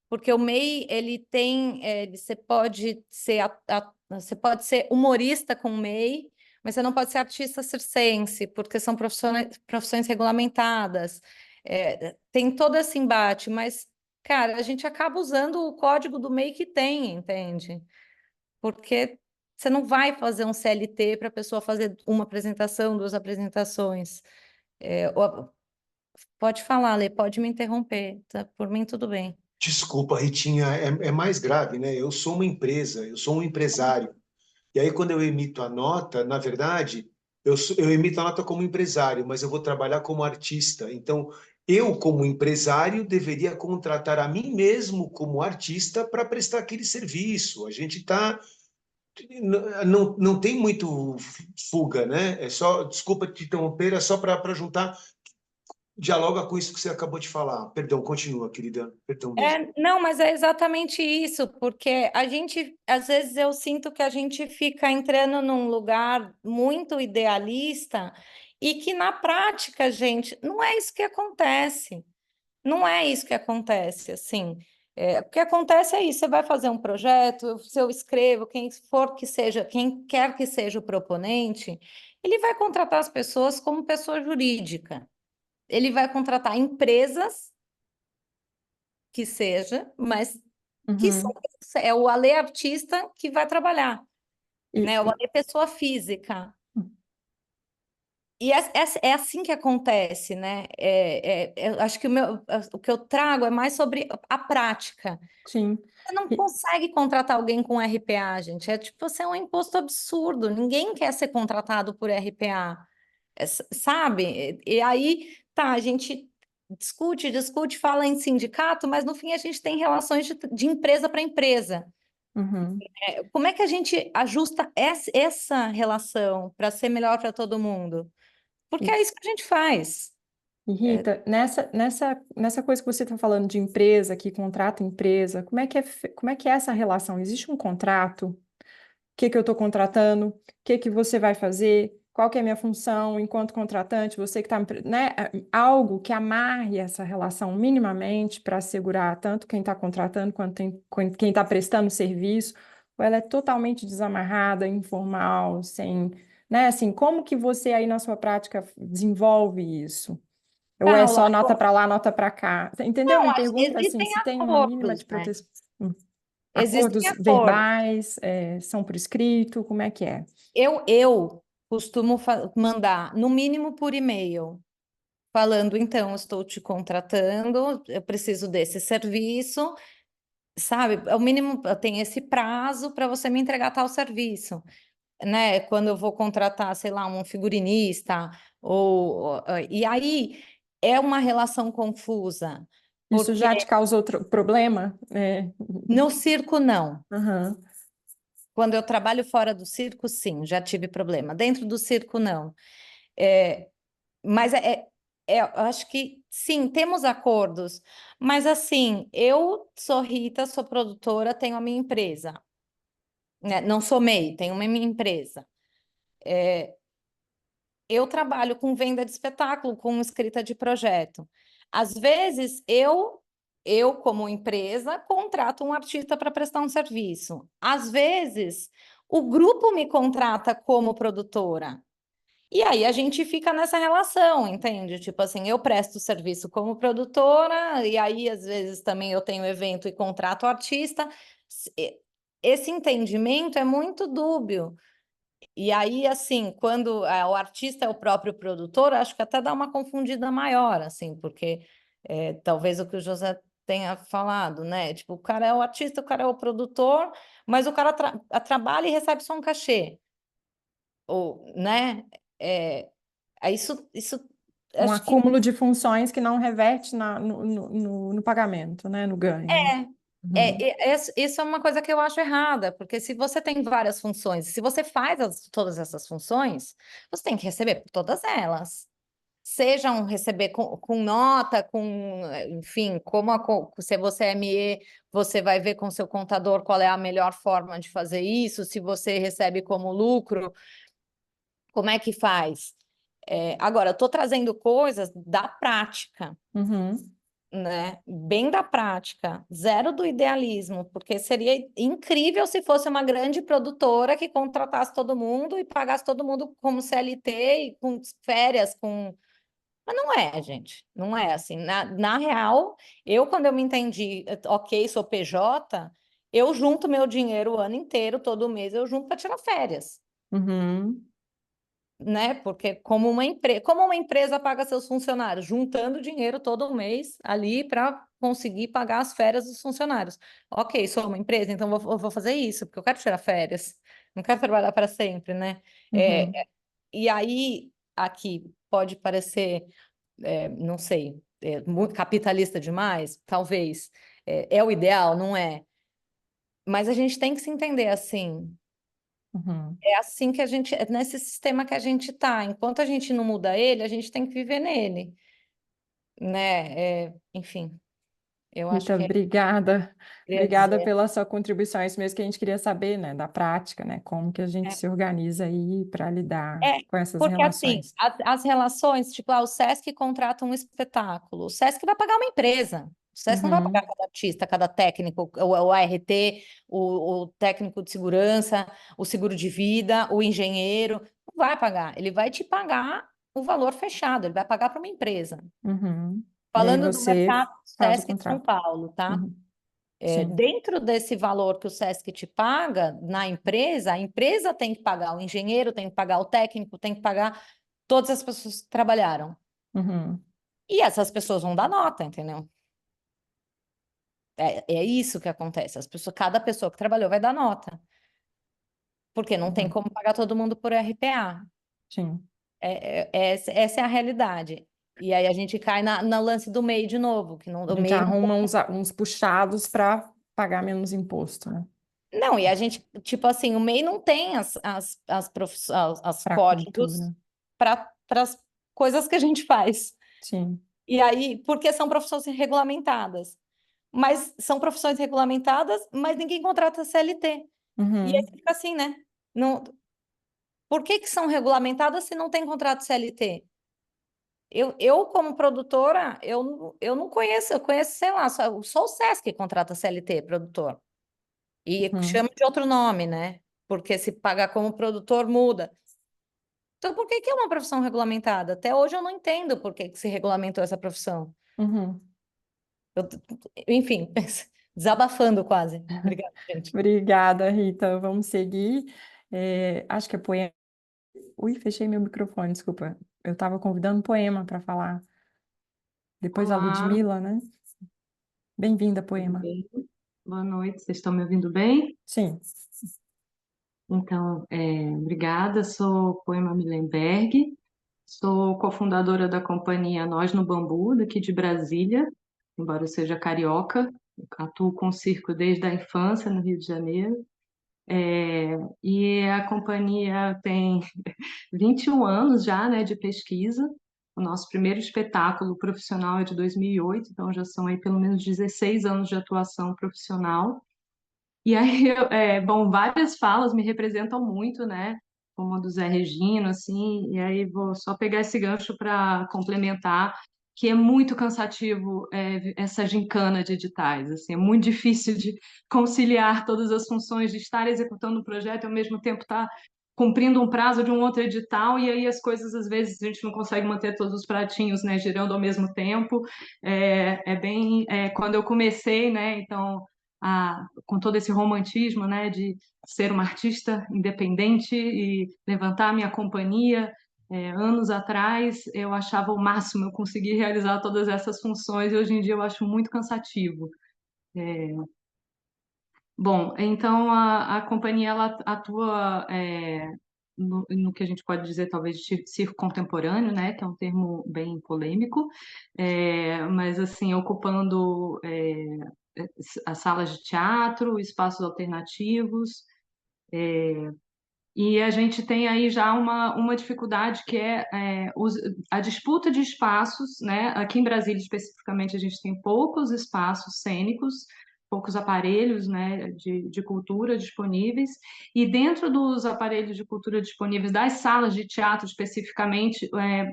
porque o MEI, ele tem, você pode ser humorista com o MEI, mas você não pode ser artista circense, porque são profissões regulamentadas. Tem todo esse embate, mas, cara, a gente acaba usando o código do MEI que tem, entende? Porque você não vai fazer um CLT para a pessoa fazer uma apresentação, 2 apresentações. Pode falar, Lê, pode me interromper, tá? Por mim, tudo bem. Desculpa, Ritinha, é mais grave, né? Eu sou uma empresa, eu sou um empresário. E aí, quando eu emito a nota, na verdade, eu emito a nota como empresário, mas eu vou trabalhar como artista. Então, eu, como empresário, deveria contratar a mim mesmo como artista para prestar aquele serviço. A gente está. Não tem muito fuga, né? É só, desculpa te interromper, é só para juntar, dialoga com isso que você acabou de falar. Perdão, continua, querida. Perdão mesmo. Não, mas é exatamente isso, porque a gente, às vezes eu sinto que a gente fica entrando num lugar muito idealista e que na prática, gente, não é isso que acontece. Não é isso que acontece, assim. O que acontece é isso, você vai fazer um projeto, se eu escrevo, quem for que seja, quem quer que seja o proponente, ele vai contratar as pessoas como pessoa jurídica. Ele vai contratar empresas que seja, mas que são, Uhum. é o Ale artista que vai trabalhar, E, né? O Ale pessoa física. E é assim que acontece, né? Eu acho que o que eu trago é mais sobre a prática. sim. Você não E- consegue contratar alguém com RPA, gente. É tipo, você é um imposto absurdo. Ninguém quer ser contratado por RPA, sabe? E aí, tá, a gente discute, fala em sindicato, mas no fim a gente tem relações de empresa para empresa. Uhum. Como é que a gente ajusta essa relação para ser melhor para todo mundo? Porque E, é isso que a gente faz. e, Rita, nessa coisa que você está falando de empresa, que contrata empresa, como é que é essa relação? Existe um contrato? O que que eu estou contratando? O que que você vai fazer? Qual que é a minha função enquanto contratante? Você que está, né? Algo que amarre essa relação minimamente para assegurar tanto quem está contratando quanto quem está prestando serviço, ou ela é totalmente desamarrada, informal, sem, né? Assim, como que você aí na sua prática desenvolve isso? Ou é Paula, só nota para lá, nota para cá? Entendeu? não, Me pergunta assim, existem se tem uma mínima acordos, de né? proteção. Existem Acordos acordos. verbais, são por escrito, como é que é? Eu costumo mandar, no mínimo por e-mail, falando, então, estou te contratando, eu preciso desse serviço, sabe? É o mínimo, eu tenho esse prazo para você me entregar tal serviço, né? Quando eu vou contratar, sei lá, um figurinista, e aí é uma relação confusa, Isso porque já te causou outro problema? no circo, não. Aham. Quando eu trabalho fora do circo, sim, já tive problema. Dentro do circo, não. É, mas eu acho que sim, temos acordos. Mas assim, eu sou Rita, sou produtora, tenho a minha empresa, né? Não sou MEI, tenho uma minha empresa. Eu trabalho com venda de espetáculo, com escrita de projeto. Às vezes, eu como empresa, contrato um artista para prestar um serviço. Às vezes, o grupo me contrata como produtora. E aí a gente fica nessa relação, entende? Tipo assim, eu presto serviço como produtora, e aí às vezes também eu tenho evento e contrato artista. Esse entendimento é muito dúbio. E aí, assim, quando o artista é o próprio produtor, acho que até dá uma confundida maior, assim, porque talvez o que o José tenha falado, né? Tipo, o cara é o artista, o cara é o produtor, mas o cara trabalha e recebe só um cachê, ou, né? É, isso, Um acho que acúmulo de funções que não reverte no pagamento, né? No ganho. Uhum. isso é uma coisa que eu acho errada, porque se você tem várias funções, se você faz todas essas funções, você tem que receber por todas elas. Sejam receber com nota, enfim, se você é ME, você vai ver com seu contador qual é a melhor forma de fazer isso, se você recebe como lucro, como é que faz? Agora, eu estou trazendo coisas da prática, Uhum. né? Bem da prática, zero do idealismo, porque seria incrível se fosse uma grande produtora que contratasse todo mundo e pagasse todo mundo como CLT e com férias, mas não é, gente, não é assim. Na real, quando eu me entendi, ok, sou PJ, eu junto meu dinheiro o ano inteiro, todo mês, eu junto para tirar férias, Uhum. né? Porque como uma empresa paga seus funcionários, juntando dinheiro todo mês ali para conseguir pagar as férias dos funcionários. Ok, sou uma empresa, então eu vou fazer isso, porque eu quero tirar férias, não quero trabalhar para sempre, né? É, Uhum. e aí, aqui pode parecer não sei, muito capitalista demais, talvez. É o ideal, não é? Mas a gente tem que se entender assim. Uhum. É assim que é nesse sistema que a gente está. Enquanto a gente não muda ele, a gente tem que viver nele, né? Enfim, eu acho Rita, que obrigada. queria Obrigada dizer. pela sua contribuição. É isso mesmo que a gente queria saber, né? Da prática, né? Como que a gente É, se organiza aí para lidar é, com essas porque assim, relações. as relações, tipo, o SESC contrata um espetáculo, o SESC vai pagar uma empresa. O SESC não vai pagar Uhum. cada artista, cada técnico, o ART, o técnico de segurança, o seguro de vida, o engenheiro. Não vai pagar. Ele vai te pagar o valor fechado, ele vai pagar para uma empresa. Uhum. E aí Falando do você mercado faz o SESC de São contrato. Paulo, tá? Uhum. Sim. Dentro desse valor que o Sesc te paga na empresa, a empresa tem que pagar o engenheiro, tem que pagar o técnico, tem que pagar todas as pessoas que trabalharam. Uhum. E essas pessoas vão dar nota, entendeu? É isso que acontece. Cada pessoa que trabalhou vai dar nota. Porque não tem Uhum. como pagar todo mundo por RPA. Sim. Essa é a realidade. E aí a gente cai no lance do MEI de novo, que não, A o gente MEI não. arruma uns puxados para pagar menos imposto, né? Não, e a gente, tipo assim, o MEI não tem as Para códigos cultura. para as coisas que a gente faz. Sim. E aí, porque são profissões regulamentadas. Mas são profissões regulamentadas, mas ninguém contrata CLT. E aí Uhum. fica assim, né? Não, por que são regulamentadas se não tem contrato CLT? Eu como produtora, eu não conheço, eu conheço, sei lá, só o Sesc que contrata CLT, produtor. E Uhum. chama de outro nome, né? Porque se pagar como produtor, muda. Então, por que é uma profissão regulamentada? Até hoje eu não entendo por que se regulamentou essa profissão. Uhum. Eu, enfim, desabafando quase. Obrigada, gente. Obrigada, Rita. Vamos seguir. Acho que é poema. Ui, fechei meu microfone, desculpa. Eu estava convidando Poema para falar. Depois a Olá, Ludmila, né? Bem-vinda, tudo Poema. bem? Boa noite, vocês estão me ouvindo bem? Sim. Então, obrigada, sou Poema Milenberg, sou cofundadora da companhia Nós no Bambu, daqui de Brasília, embora eu seja carioca, eu atuo com circo desde a infância no Rio de Janeiro, e a companhia tem 21 anos já, né, de pesquisa. O nosso primeiro espetáculo profissional é de 2008, então já são aí pelo menos 16 anos de atuação profissional. E aí, bom, várias falas me representam muito, né? Como a do Zé Regino, assim, e aí vou só pegar esse gancho para complementar, que é muito cansativo, essa gincana de editais, assim, é muito difícil de conciliar todas as funções de estar executando um projeto e ao mesmo tempo estar cumprindo um prazo de um outro edital, e aí as coisas, às vezes, a gente não consegue manter todos os pratinhos, né, girando ao mesmo tempo. Quando eu comecei, né, então com todo esse romantismo, né, de ser uma artista independente e levantar a minha companhia. Anos atrás, eu achava o máximo eu conseguir realizar todas essas funções, e hoje em dia eu acho muito cansativo. Bom, então a companhia ela atua no que a gente pode dizer talvez de circo contemporâneo, né, que é um termo bem polêmico, mas assim ocupando as salas de teatro, espaços alternativos, e a gente tem aí já uma dificuldade que a disputa de espaços, né? Aqui em Brasília, especificamente, a gente tem poucos espaços cênicos, poucos aparelhos, né, de cultura disponíveis, e dentro dos aparelhos de cultura disponíveis, das salas de teatro especificamente,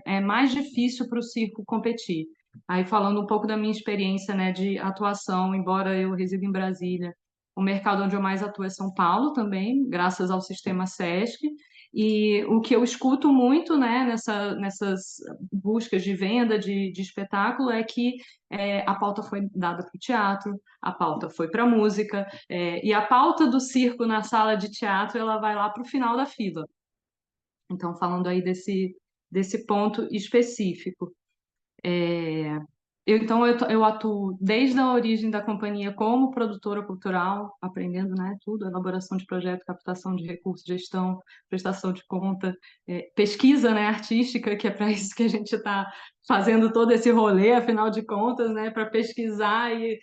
é mais difícil para o circo competir. Aí, falando um pouco da minha experiência, né, de atuação, embora eu resida em Brasília, o mercado onde eu mais atuo é São Paulo também, graças ao sistema SESC. E o que eu escuto muito, né, nessas buscas de venda de espetáculo é que a pauta foi dada para o teatro, a pauta foi para a música, e a pauta do circo na sala de teatro ela vai lá para o final da fila. Então, falando aí desse ponto específico. Eu atuo desde a origem da companhia como produtora cultural, aprendendo, né, tudo, elaboração de projeto, captação de recursos, gestão, prestação de conta, pesquisa, né, artística, que é para isso que a gente está fazendo todo esse rolê, afinal de contas, né, para pesquisar e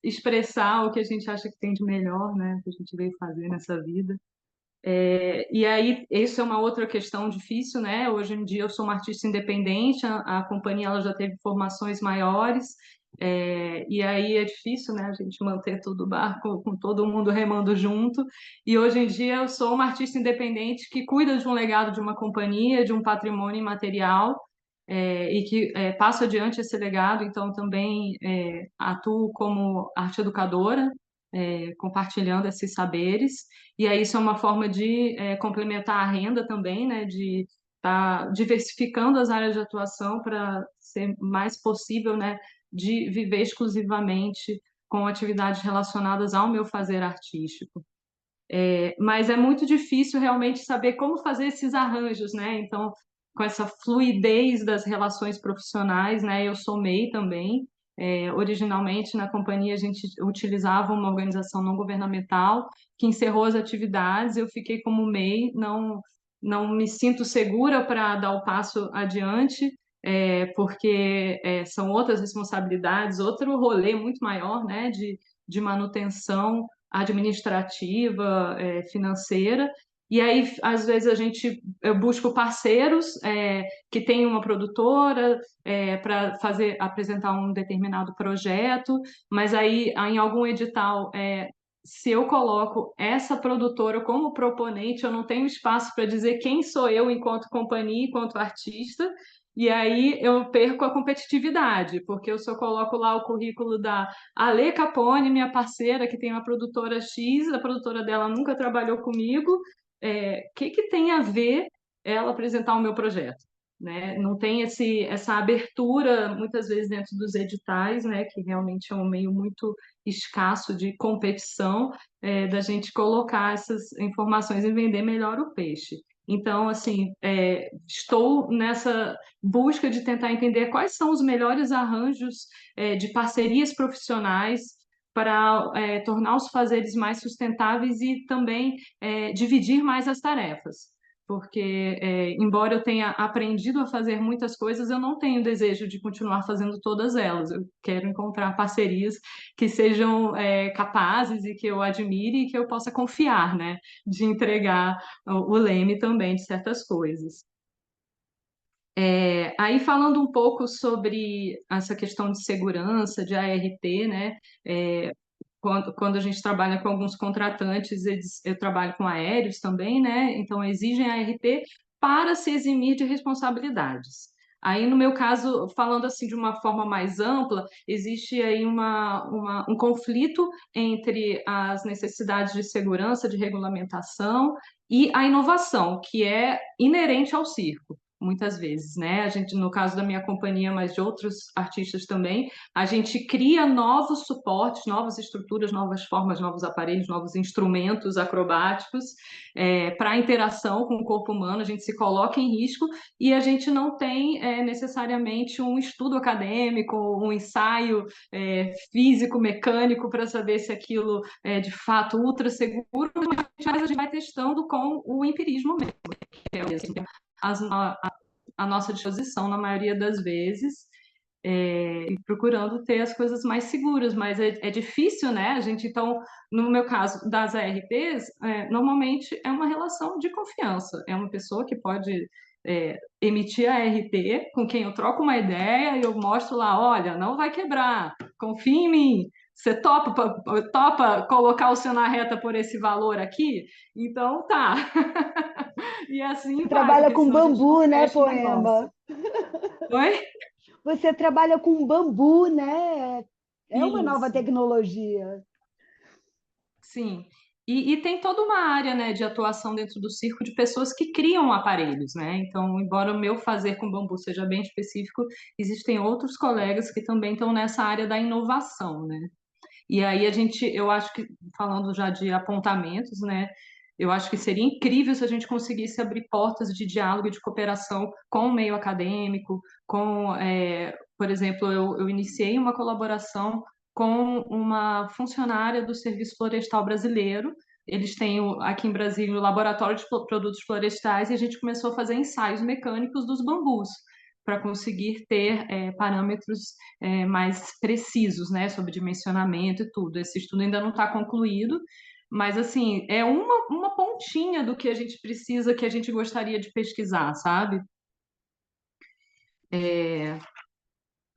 expressar o que a gente acha que tem de melhor, né, que a gente veio fazer nessa vida. E aí, isso é uma outra questão difícil, né? Hoje em dia eu sou uma artista independente, a companhia ela já teve formações maiores, e aí é difícil, né? A gente manter todo o barco com todo mundo remando junto. E hoje em dia eu sou uma artista independente que cuida de um legado de uma companhia, de um patrimônio imaterial, e que passa adiante esse legado. Então também atuo como arte educadora, compartilhando esses saberes. E aí isso é uma forma de complementar a renda também, né? De estar diversificando as áreas de atuação para ser mais possível, né? De viver exclusivamente com atividades relacionadas ao meu fazer artístico. Mas é muito difícil realmente saber como fazer esses arranjos, né? Então, com essa fluidez das relações profissionais, né? Eu sou MEI também. Originalmente, na companhia, a gente utilizava uma organização não governamental que encerrou as atividades. Eu fiquei como MEI, não me sinto segura para dar o passo adiante, porque são outras responsabilidades, outro rolê muito maior, né? De manutenção administrativa, financeira. E aí, às vezes, eu busco parceiros que têm uma produtora para apresentar um determinado projeto, mas aí, em algum edital, se eu coloco essa produtora como proponente, eu não tenho espaço para dizer quem sou eu enquanto companhia, enquanto artista, e aí eu perco a competitividade, porque se eu coloco lá o currículo da Ale Capone, minha parceira, que tem uma produtora X, a produtora dela nunca trabalhou comigo, que tem a ver ela apresentar o meu projeto? Né? Não tem essa abertura, muitas vezes, dentro dos editais, né? Que realmente é um meio muito escasso de competição, da gente colocar essas informações e vender melhor o peixe. Então, assim, estou nessa busca de tentar entender quais são os melhores arranjos de parcerias profissionais para tornar os fazeres mais sustentáveis e também dividir mais as tarefas. Porque, embora eu tenha aprendido a fazer muitas coisas, eu não tenho desejo de continuar fazendo todas elas. Eu quero encontrar parcerias que sejam capazes e que eu admire e que eu possa confiar, né? De entregar o leme também de certas coisas. Aí falando um pouco sobre essa questão de segurança, de ART, né? Quando a gente trabalha com alguns contratantes, eu trabalho com aéreos também, né? Então exigem ART para se eximir de responsabilidades. Aí, no meu caso, falando assim de uma forma mais ampla, existe aí um conflito entre as necessidades de segurança, de regulamentação e a inovação, que é inerente ao circo, muitas vezes, né? A gente, no caso da minha companhia, mas de outros artistas também, a gente cria novos suportes, novas estruturas, novas formas, novos aparelhos, novos instrumentos acrobáticos para a interação com o corpo humano, a gente se coloca em risco e a gente não tem necessariamente um estudo acadêmico, um ensaio físico, mecânico para saber se aquilo é de fato ultra seguro, mas a gente vai testando com o empirismo mesmo, que é mesmo a nossa disposição na maioria das vezes, e procurando ter as coisas mais seguras, mas é difícil, né? A gente, então, no meu caso das ARTs, normalmente é uma relação de confiança, é uma pessoa que pode emitir a ART com quem eu troco uma ideia e eu mostro lá, olha, não vai quebrar, confia em mim. Você topa colocar o seu na reta por esse valor aqui? Então, tá. E assim vai, Trabalha porque com senão a gente bambu, não né, fecha o negócio. Poema? Oi? Você trabalha com bambu, né? É uma nova Isso, tecnologia. sim. E tem toda uma área, né, de atuação dentro do circo de pessoas que criam aparelhos, né? Então, embora o meu fazer com bambu seja bem específico, existem outros colegas que também estão nessa área da inovação, né? E aí eu acho que, falando já de apontamentos, né, eu acho que seria incrível se a gente conseguisse abrir portas de diálogo e de cooperação com o meio acadêmico, por exemplo, eu iniciei uma colaboração com uma funcionária do Serviço Florestal Brasileiro. Eles têm aqui em Brasília o Laboratório de Produtos Florestais e a gente começou a fazer ensaios mecânicos dos bambus para conseguir ter parâmetros mais precisos, né, sobre dimensionamento e tudo. Esse estudo ainda não está concluído, mas assim é uma pontinha do que a gente precisa, que a gente gostaria de pesquisar, sabe?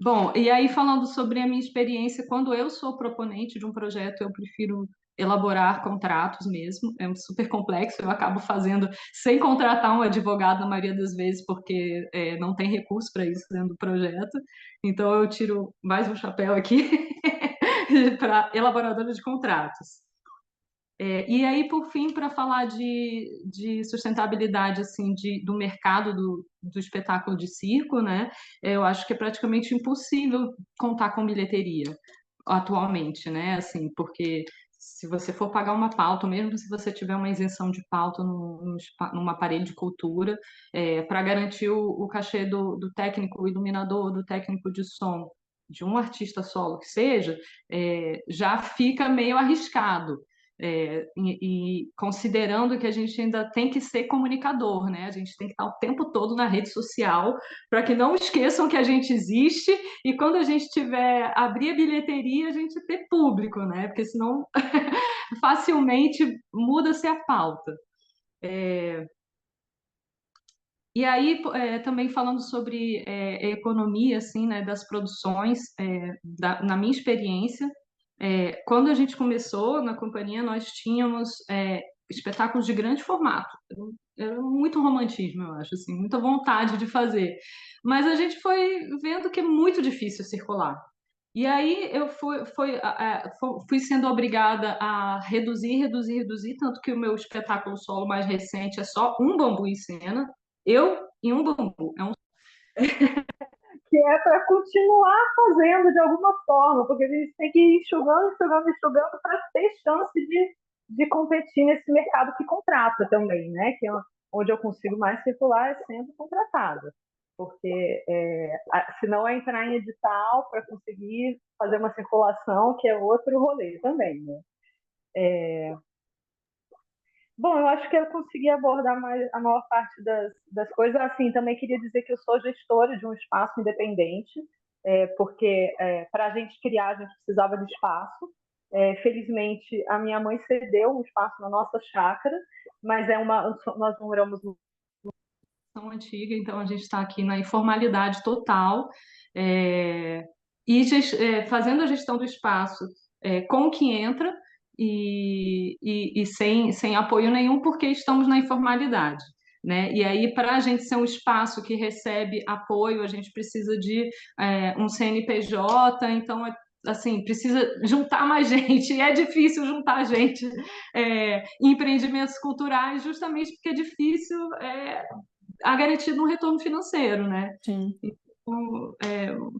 Bom, e aí falando sobre a minha experiência, quando eu sou proponente de um projeto, eu prefiro elaborar contratos mesmo, é super complexo, eu acabo fazendo sem contratar um advogado na maioria das vezes, porque não tem recurso para isso dentro do projeto, então eu tiro mais um chapéu aqui para elaboradora de contratos. E aí, por fim, para falar de sustentabilidade assim, do mercado do espetáculo de circo, né? Eu acho que é praticamente impossível contar com bilheteria. atualmente, né? Assim, porque se você for pagar uma pauta, mesmo se você tiver uma isenção de pauta num aparelho de cultura, para garantir o cachê do técnico iluminador, do técnico de som, de um artista solo que seja, já fica meio arriscado. E considerando que a gente ainda tem que ser comunicador, né? A gente tem que estar o tempo todo na rede social para que não esqueçam que a gente existe e quando a gente tiver abrir a bilheteria, a gente ter público, né? Porque senão facilmente muda-se a pauta. E aí, também falando sobre economia, assim, né, das produções, na minha experiência, quando a gente começou na companhia, nós tínhamos espetáculos de grande formato. Era muito romantismo, eu acho, assim, muita vontade de fazer. Mas a gente foi vendo que é muito difícil circular. E aí eu fui sendo obrigada a reduzir, tanto que o meu espetáculo solo mais recente é só um bambu em cena, eu em um bambu. Que é para continuar fazendo de alguma forma, porque a gente tem que ir enxugando para ter chance de competir nesse mercado que contrata também, né? Que é onde eu consigo mais circular é sendo contratada. Porque senão é entrar em edital para conseguir fazer uma circulação, que é outro rolê também, né? Bom, eu acho que eu consegui abordar a maior parte das coisas. Assim, também queria dizer que eu sou gestora de um espaço independente, porque para a gente criar, a gente precisava de espaço. Felizmente, a minha mãe cedeu um espaço na nossa chácara, mas nós moramos tão antiga, então a gente está aqui na informalidade total, fazendo a gestão do espaço com o que entra e sem apoio nenhum, porque estamos na informalidade. Né? E aí, para a gente ser um espaço que recebe apoio, a gente precisa de um CNPJ, então assim, precisa juntar mais gente, e é difícil juntar gente em empreendimentos culturais, justamente porque é difícil a garantia de um retorno financeiro, né? Sim. Então,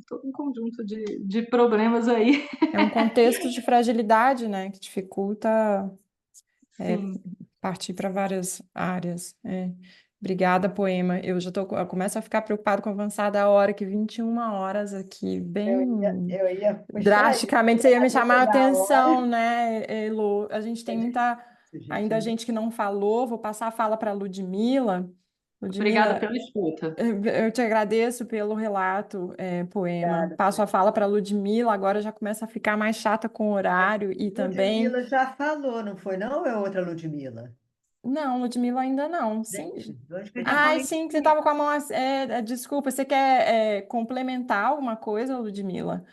todo um conjunto de problemas aí. É um contexto de fragilidade, né, que dificulta partir para várias áreas. Obrigada, Poema. Eu começo a ficar preocupado com a avançada hora, que 21 horas aqui, bem Eu ia drasticamente, você ia me chamar a chegar a hora. atenção, né, Elo? A gente tem ainda gente que não falou, vou passar a fala para a Ludmila. Obrigada pela escuta. Eu te agradeço pelo relato, Poema. Obrigada, Passo a fala para a Ludmila, agora já começa a ficar mais chata com o horário e também... Ludmila já falou, não foi não? Ou é outra Ludmila? Não, Ludmila ainda não. Sim. Gente, onde que eu já Ai, falei sim, você estava com a mão... desculpa, você quer complementar alguma coisa, Ludmila,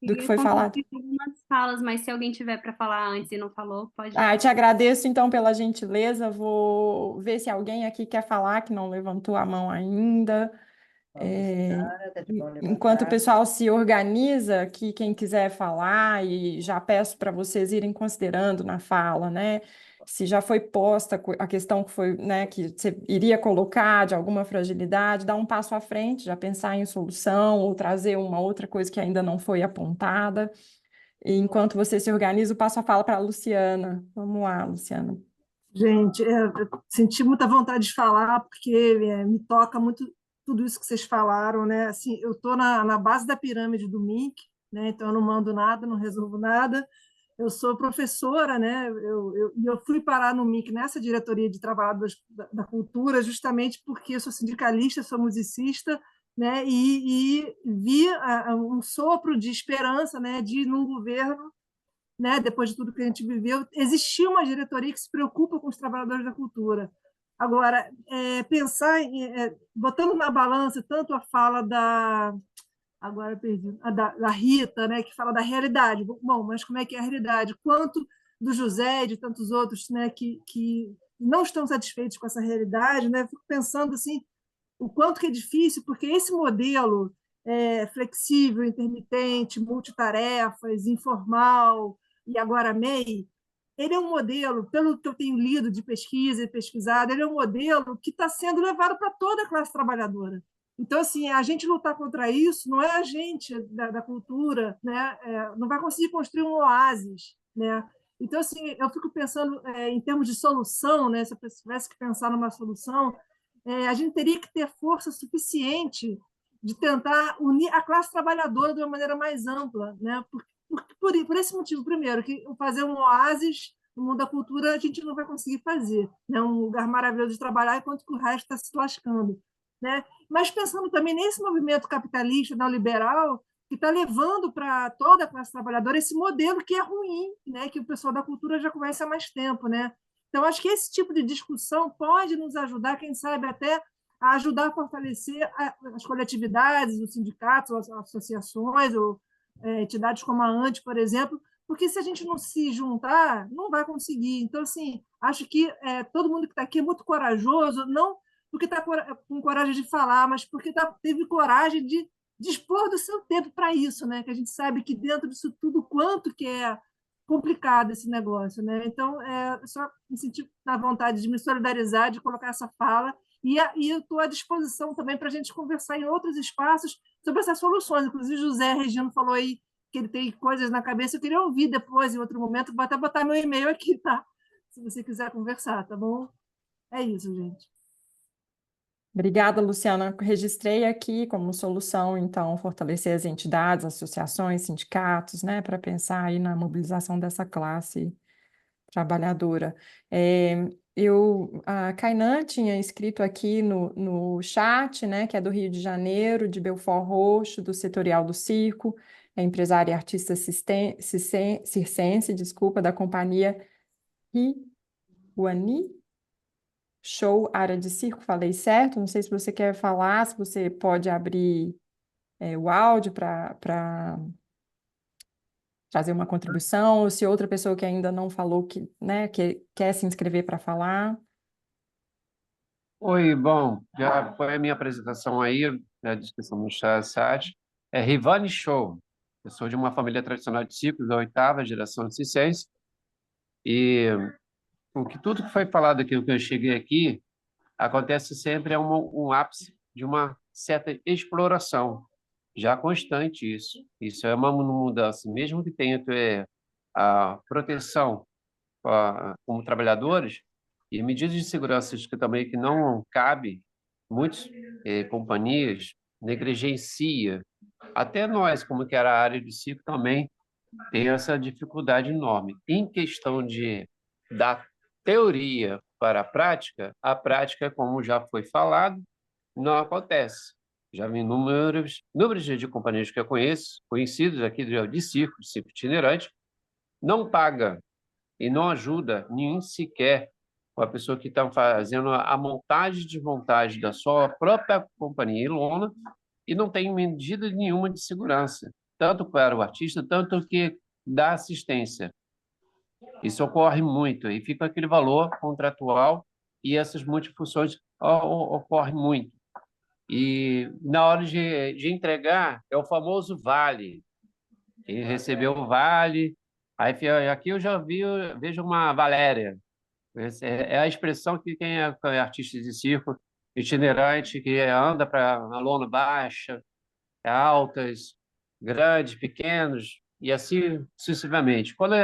do que Queria foi falado? contribuir com algumas falas, mas se alguém tiver para falar antes e não falou, pode. Ah, eu te agradeço, então, pela gentileza. Vou ver se alguém aqui quer falar que não levantou a mão ainda. Tá de mão Enquanto o levantada. pessoal se organiza, aqui quem quiser falar, e já peço para vocês irem considerando na fala, né? Se já foi posta a questão que foi, né, que você iria colocar de alguma fragilidade, dar um passo à frente, já pensar em solução ou trazer uma outra coisa que ainda não foi apontada. E enquanto você se organiza, eu passo a fala para a Luciana. Vamos lá, Luciana. Gente, eu senti muita vontade de falar, porque me toca muito tudo isso que vocês falaram, né? Assim, eu estou na base da pirâmide do MIC, né? Então eu não mando nada, não resolvo nada. Eu sou professora, né? Eu fui parar no MIC nessa diretoria de trabalhadores da cultura, justamente porque eu sou sindicalista, sou musicista, né? E vi um sopro de esperança, né? De num governo, né, depois de tudo que a gente viveu, existia uma diretoria que se preocupa com os trabalhadores da cultura. Agora, pensar, botando na balança tanto a fala agora perdi, da Rita, né, que fala da realidade. Bom, mas como é que é a realidade? Quanto do José e de tantos outros, né, que não estão satisfeitos com essa realidade, né? Fico pensando assim, o quanto que é difícil, porque esse modelo flexível, intermitente, multitarefas, informal, e agora MEI, ele é um modelo, pelo que eu tenho lido de pesquisa e pesquisado, ele é um modelo que está sendo levado para toda a classe trabalhadora. Então, assim, a gente lutar contra isso não é a gente da cultura, né? Não vai conseguir construir um oásis, né? Então, assim, eu fico pensando em termos de solução, né? Se eu tivesse que pensar numa solução, a gente teria que ter força suficiente de tentar unir a classe trabalhadora de uma maneira mais ampla, né? Por esse motivo, primeiro, que fazer um oásis no mundo da cultura a gente não vai conseguir fazer, né? Um lugar maravilhoso de trabalhar enquanto que o resto está se lascando, né? Mas pensando também nesse movimento capitalista neoliberal que está levando para toda a classe trabalhadora esse modelo que é ruim, né? Que o pessoal da cultura já conhece há mais tempo, né? Então, acho que esse tipo de discussão pode nos ajudar, quem sabe até a ajudar a fortalecer as coletividades, os sindicatos, as associações, ou entidades como a ANTI, por exemplo, porque se a gente não se juntar, não vai conseguir. Então, assim, acho que todo mundo que está aqui é muito corajoso, não porque está com coragem de falar, mas porque teve coragem de dispor do seu tempo para isso, né? Que a gente sabe que dentro disso tudo, quanto que é complicado esse negócio, né? Então, só me sentir na vontade de me solidarizar, de colocar essa fala, e eu estou à disposição também para a gente conversar em outros espaços sobre essas soluções. Inclusive, José Regino falou aí que ele tem coisas na cabeça, eu queria ouvir depois, em outro momento, vou até botar meu e-mail aqui, tá? Se você quiser conversar, tá bom? É isso, gente. Obrigada, Luciana. Registrei aqui como solução, então, fortalecer as entidades, associações, sindicatos, né, para pensar aí na mobilização dessa classe trabalhadora. A Kainan tinha escrito aqui no chat, né, que é do Rio de Janeiro, de Belford Roxo, do Setorial do Circo, é empresária e artista circense, desculpa, da companhia Riuani Show, área de circo, falei certo? Não sei se você quer falar, se você pode abrir o áudio para trazer uma contribuição, ou se outra pessoa que ainda não falou que, né, que quer se inscrever para falar. Oi, bom, já foi a minha apresentação aí, na descrição do chat. É Rivani Show. Eu sou de uma família tradicional de circos, da 8ª geração de circense, e tudo que foi falado aqui, o que eu cheguei aqui, acontece sempre um ápice de uma certa exploração, já constante isso. Isso é uma mudança, mesmo que tenha a proteção como trabalhadores, e medidas de segurança que não cabe, muitas companhias negligencia. Até nós, como que era a área de circo, também tem essa dificuldade enorme. Em questão da teoria para a prática, como já foi falado, não acontece. Já vi números de companhias que eu conheço, conhecidos aqui de circo itinerante, não paga e não ajuda nem sequer a pessoa que está fazendo a montagem e desmontagem da sua própria companhia em lona e não tem medida nenhuma de segurança, tanto para o artista, tanto que dá assistência. Isso ocorre muito, e fica aquele valor contratual e essas multifunções ocorrem muito. E na hora de entregar, é o famoso vale. Ele recebeu o vale, aí aqui eu já vejo uma Valéria. Essa é a expressão que quem é artista de circo itinerante, que anda para a lona baixa, altas, grandes, pequenos, e assim sucessivamente. Quando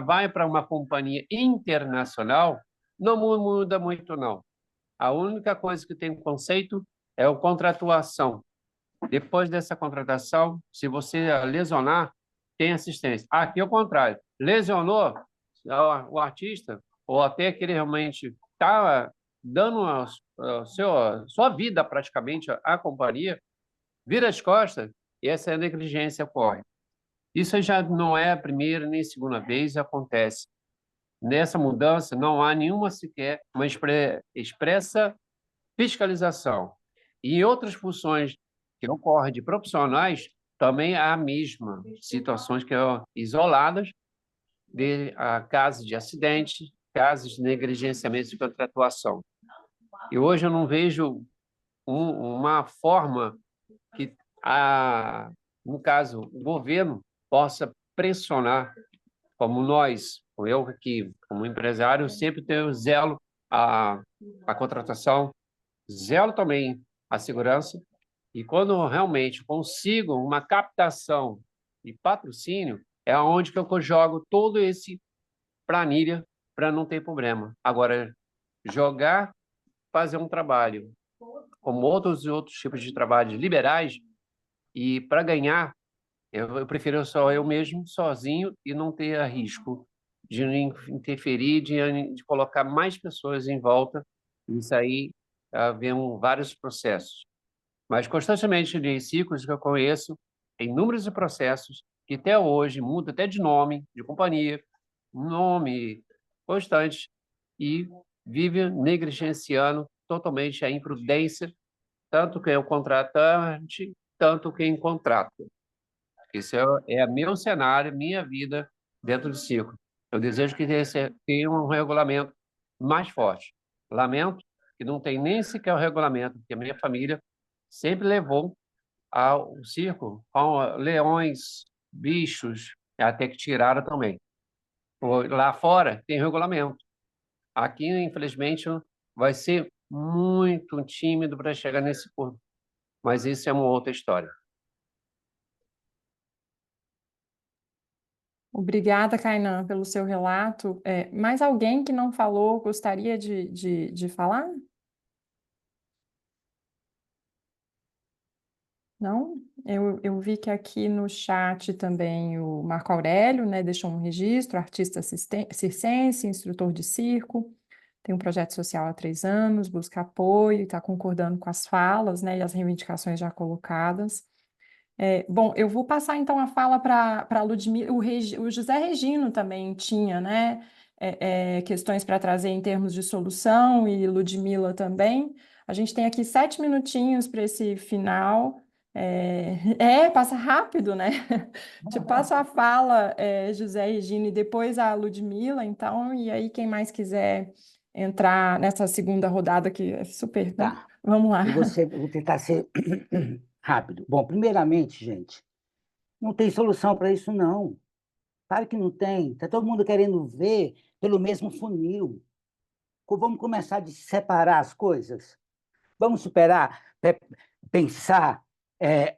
vai para uma companhia internacional, não muda muito, não. A única coisa que tem conceito é a contratuação. Depois dessa contratação, se você lesionar, tem assistência. Aqui é o contrário. Lesionou o artista, ou até que ele realmente está dando a sua vida praticamente à companhia, vira as costas e essa negligência ocorre. Isso já não é a primeira nem a segunda vez, acontece. Nessa mudança, não há nenhuma sequer uma expressa fiscalização. E em outras funções que ocorrem de profissionais, também há a mesma situações que são isoladas de casos de acidente, casos de negligenciamento de contratuação. E hoje eu não vejo uma forma que, no caso, o governo possa pressionar, como nós, eu aqui, como empresário, sempre tenho zelo à contratação, zelo também à segurança, E quando realmente consigo uma captação de patrocínio, é onde que eu jogo todo esse planilha para não ter problema. Agora, jogar, fazer um trabalho como outros tipos de trabalhos liberais, e para ganhar, eu prefiro só eu mesmo, sozinho, e não ter risco de interferir, de colocar mais pessoas em volta. Isso aí, vem vários processos. Mas constantemente de ciclos que eu conheço, tem números de processos que até hoje mudam até de nome, de companhia, nome constante, e vive negligenciando totalmente a imprudência, tanto quem é o contratante, tanto quem contrata. Esse é meu cenário, minha vida dentro do ciclo. Eu desejo que tenha um regulamento mais forte. Lamento que não tem nem sequer o regulamento, porque a minha família sempre levou ao circo com leões, bichos, até que tiraram também. Lá fora tem regulamento. Aqui, infelizmente, vai ser muito tímido para chegar nesse ponto. Mas isso é uma outra história. Obrigada, Kainan, pelo seu relato. Mais alguém que não falou gostaria de falar? Não? Eu vi que aqui no chat também o Marco Aurélio, né, deixou um registro, artista circense, instrutor de circo, tem um projeto social há 3 anos, busca apoio, está concordando com as falas, né, e as reivindicações já colocadas. Bom, eu vou passar então a fala para a Ludmila. O José Regino também tinha, né, questões para trazer em termos de solução, e Ludmila também. A gente tem aqui 7 minutinhos para esse final. Passa rápido, né? Te passo a fala, José Regino, e depois a Ludmila, então, e aí quem mais quiser entrar nessa segunda rodada, que é super, né? Tá. Vamos lá. Vou tentar ser rápido. Bom, primeiramente, gente, não tem solução para isso, não. Claro que não tem. Está todo mundo querendo ver pelo mesmo funil. Vamos começar de separar as coisas. Vamos pensar,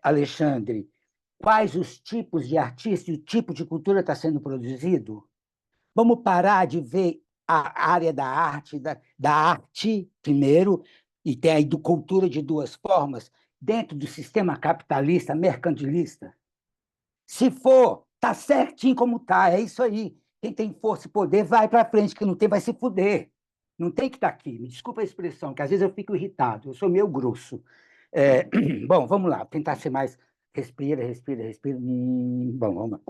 Alexandre, quais os tipos de artista e o tipo de cultura está sendo produzido? Vamos parar de ver a área da arte, da arte, primeiro, e tem aí cultura de 2 formas, dentro do sistema capitalista, mercantilista. Se for, tá certinho como tá, é isso aí. Quem tem força e poder vai para frente, quem não tem vai se fuder. Não tem que estar aqui. Me desculpa a expressão, que às vezes eu fico irritado, eu sou meio grosso. Bom, vamos lá, tentar ser mais... Respira. Bom, vamos lá.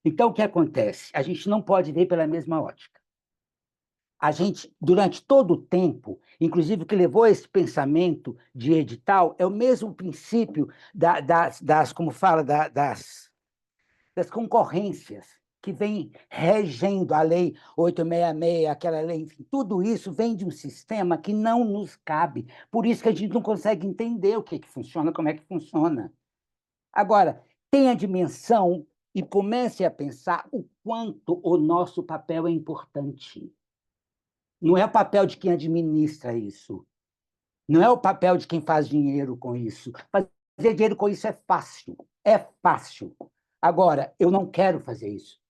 Então, o que acontece? A gente não pode ver pela mesma ótica. A gente, durante todo o tempo, inclusive o que levou a esse pensamento de edital, é o mesmo princípio como fala, das concorrências, que vem regendo a Lei 866, aquela lei, enfim, tudo isso vem de um sistema que não nos cabe. Por isso que a gente não consegue entender o que funciona, como é que funciona. Agora, tenha dimensão e comece a pensar o quanto o nosso papel é importante. Não é o papel de quem administra isso. Não é o papel de quem faz dinheiro com isso. Fazer dinheiro com isso é fácil. É fácil. Agora, eu não quero fazer isso.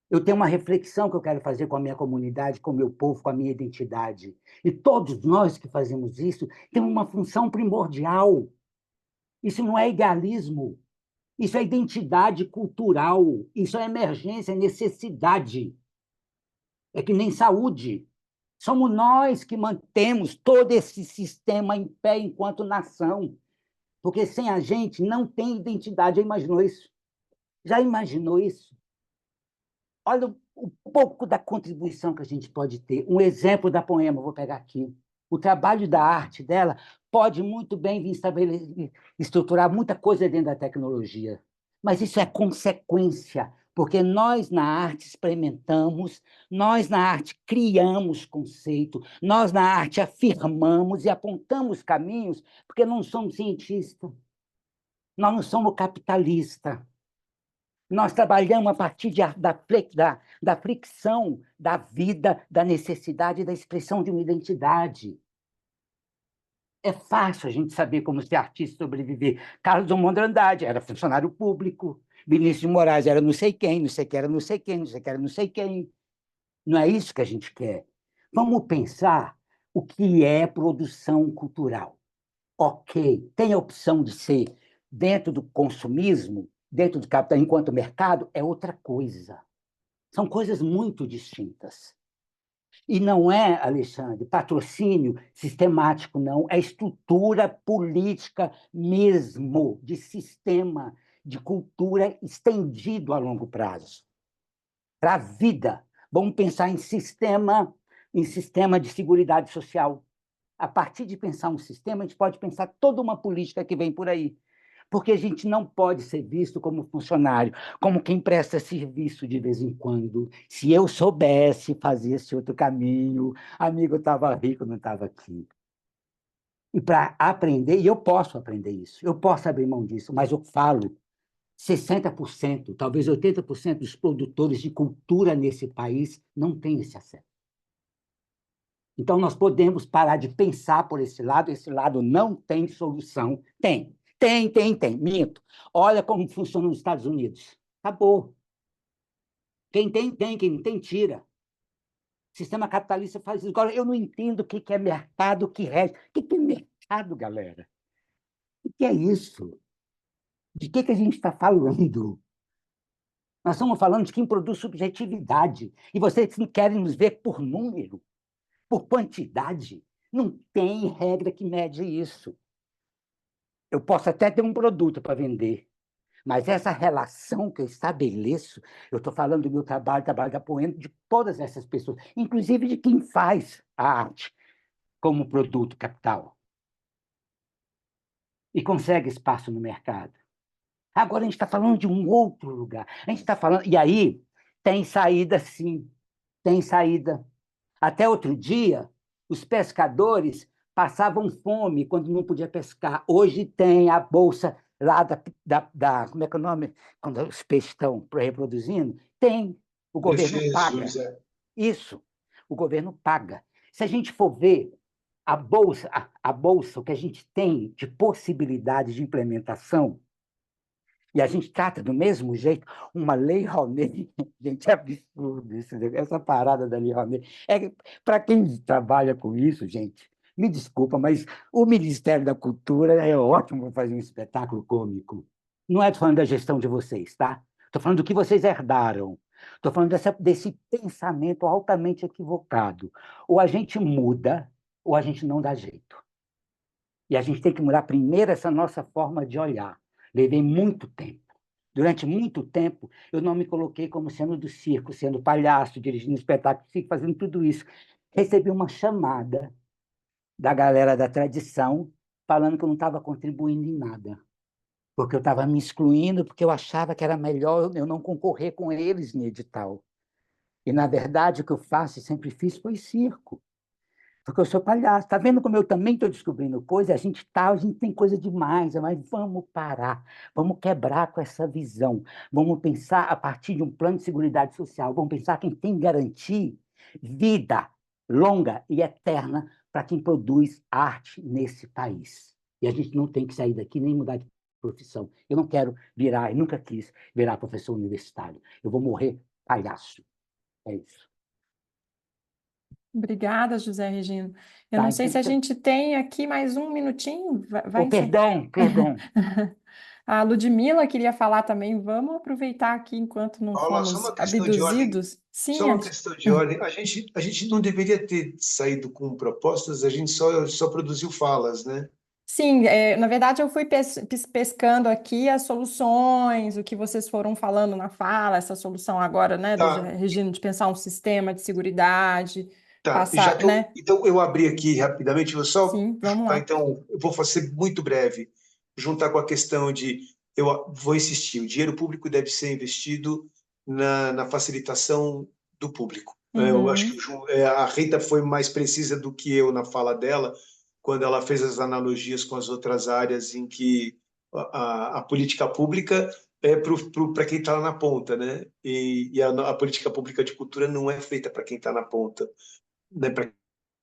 Eu tenho uma reflexão que eu quero fazer com a minha comunidade, com o meu povo, com a minha identidade. E todos nós que fazemos isso temos uma função primordial. Isso não é idealismo. Isso é identidade cultural. Isso é emergência, é necessidade. É que nem saúde. Somos nós que mantemos todo esse sistema em pé enquanto nação. Porque sem a gente não tem identidade. Já imaginou isso? Já imaginou isso? Olha um pouco da contribuição que a gente pode ter. Um exemplo da Poema, vou pegar aqui. O trabalho da arte dela pode muito bem vir estruturar muita coisa dentro da tecnologia. Mas isso é consequência, porque nós na arte experimentamos, nós na arte criamos conceito, nós na arte afirmamos e apontamos caminhos, porque não somos cientistas, nós não somos capitalistas. Nós trabalhamos a partir da fricção da vida, da necessidade, da expressão de uma identidade. É fácil a gente saber como ser artista e sobreviver. Carlos Drummond de Andrade era funcionário público. Vinícius de Moraes era não sei quem, não sei quem era não sei quem, não sei quem era não sei quem. Não é isso que a gente quer. Vamos pensar o que é produção cultural. Ok, tem a opção de ser dentro do consumismo, dentro do capital, enquanto mercado, é outra coisa. São coisas muito distintas. E não é, Alexandre, patrocínio sistemático, não. É estrutura política mesmo, de sistema, de cultura estendido a longo prazo. Para a vida. Vamos pensar em sistema de seguridade social. A partir de pensar um sistema, a gente pode pensar toda uma política que vem por aí. Porque a gente não pode ser visto como funcionário, como quem presta serviço de vez em quando. Se eu soubesse fazer esse outro caminho, amigo, eu estava rico, não estava aqui. E para aprender, e eu posso aprender isso, eu posso abrir mão disso, mas eu falo, 60%, talvez 80% dos produtores de cultura nesse país não têm esse acesso. Então, nós podemos parar de pensar por esse lado não tem solução. Tem. Minto. Olha como funciona nos Estados Unidos. Acabou. Quem tem, quem não tem, tira. O sistema capitalista faz isso. Agora, eu não entendo o que é mercado, o que rege. O que é mercado, galera? O que é isso? De que a gente está falando? Nós estamos falando de quem produz subjetividade. E vocês querem nos ver por número, por quantidade. Não tem regra que mede isso. Eu posso até ter um produto para vender, mas essa relação que eu estabeleço, eu estou falando do meu trabalho da Poema, de todas essas pessoas, inclusive de quem faz a arte como produto capital e consegue espaço no mercado. Agora a gente está falando de um outro lugar. A gente está falando... E aí tem saída, sim. Tem saída. Até outro dia, os pescadores passavam fome quando não podia pescar. Hoje tem a bolsa lá como é que é o nome? Quando os peixes estão reproduzindo. Tem. O governo paga. Isso. O governo paga. Se a gente for ver a bolsa, o que a gente tem de possibilidade de implementação, e a gente trata do mesmo jeito, uma lei Rouanet, gente, é absurdo isso, essa parada da lei Rouanet. Para quem trabalha com isso, gente, me desculpa, mas o Ministério da Cultura é ótimo para fazer um espetáculo cômico. Não é falando da gestão de vocês, tá? Estou falando do que vocês herdaram. Estou falando desse pensamento altamente equivocado. Ou a gente muda, ou a gente não dá jeito. E a gente tem que mudar primeiro essa nossa forma de olhar. Levei muito tempo. Durante muito tempo, eu não me coloquei como sendo do circo, sendo palhaço, dirigindo espetáculo, fazendo tudo isso. Recebi uma chamada da galera da tradição, falando que eu não estava contribuindo em nada, porque eu estava me excluindo, porque eu achava que era melhor eu não concorrer com eles em edital. E, na verdade, o que eu faço e sempre fiz foi circo. Porque eu sou palhaço. Está vendo como eu também estou descobrindo coisas? A gente tem coisa demais, mas vamos parar, vamos quebrar com essa visão, vamos pensar a partir de um plano de seguridade social, vamos pensar quem tem que garantir vida longa e eterna para quem produz arte nesse país. E a gente não tem que sair daqui nem mudar de profissão. Eu não quero virar, eu nunca quis virar professor universitário. Eu vou morrer palhaço. É isso. Obrigada, José Regino. Eu Tá, não sei se a então... gente tem aqui mais um minutinho. Vai perdão. A Ludmila queria falar também. Vamos aproveitar aqui enquanto não Paula, fomos só uma questão de ordem. abduzidos. Sim, Só uma questão de ordem. A gente não deveria ter saído com propostas, a gente só produziu falas, né? Sim, na verdade eu fui pescando aqui as soluções, o que vocês foram falando na fala, essa solução agora, né, do Tá. Regino, de pensar um sistema de seguridade, Tá, passar, né? então eu abri aqui rapidamente, vou só, Sim, vamos lá. então eu vou ser muito breve, juntar com a questão eu vou insistir, o dinheiro público deve ser investido na facilitação do público. Eu acho que a Rita foi mais precisa do que eu na fala dela, quando ela fez as analogias com as outras áreas em que a política pública é para quem está lá na ponta, né? E a política pública de cultura não é feita para quem está na ponta, né, para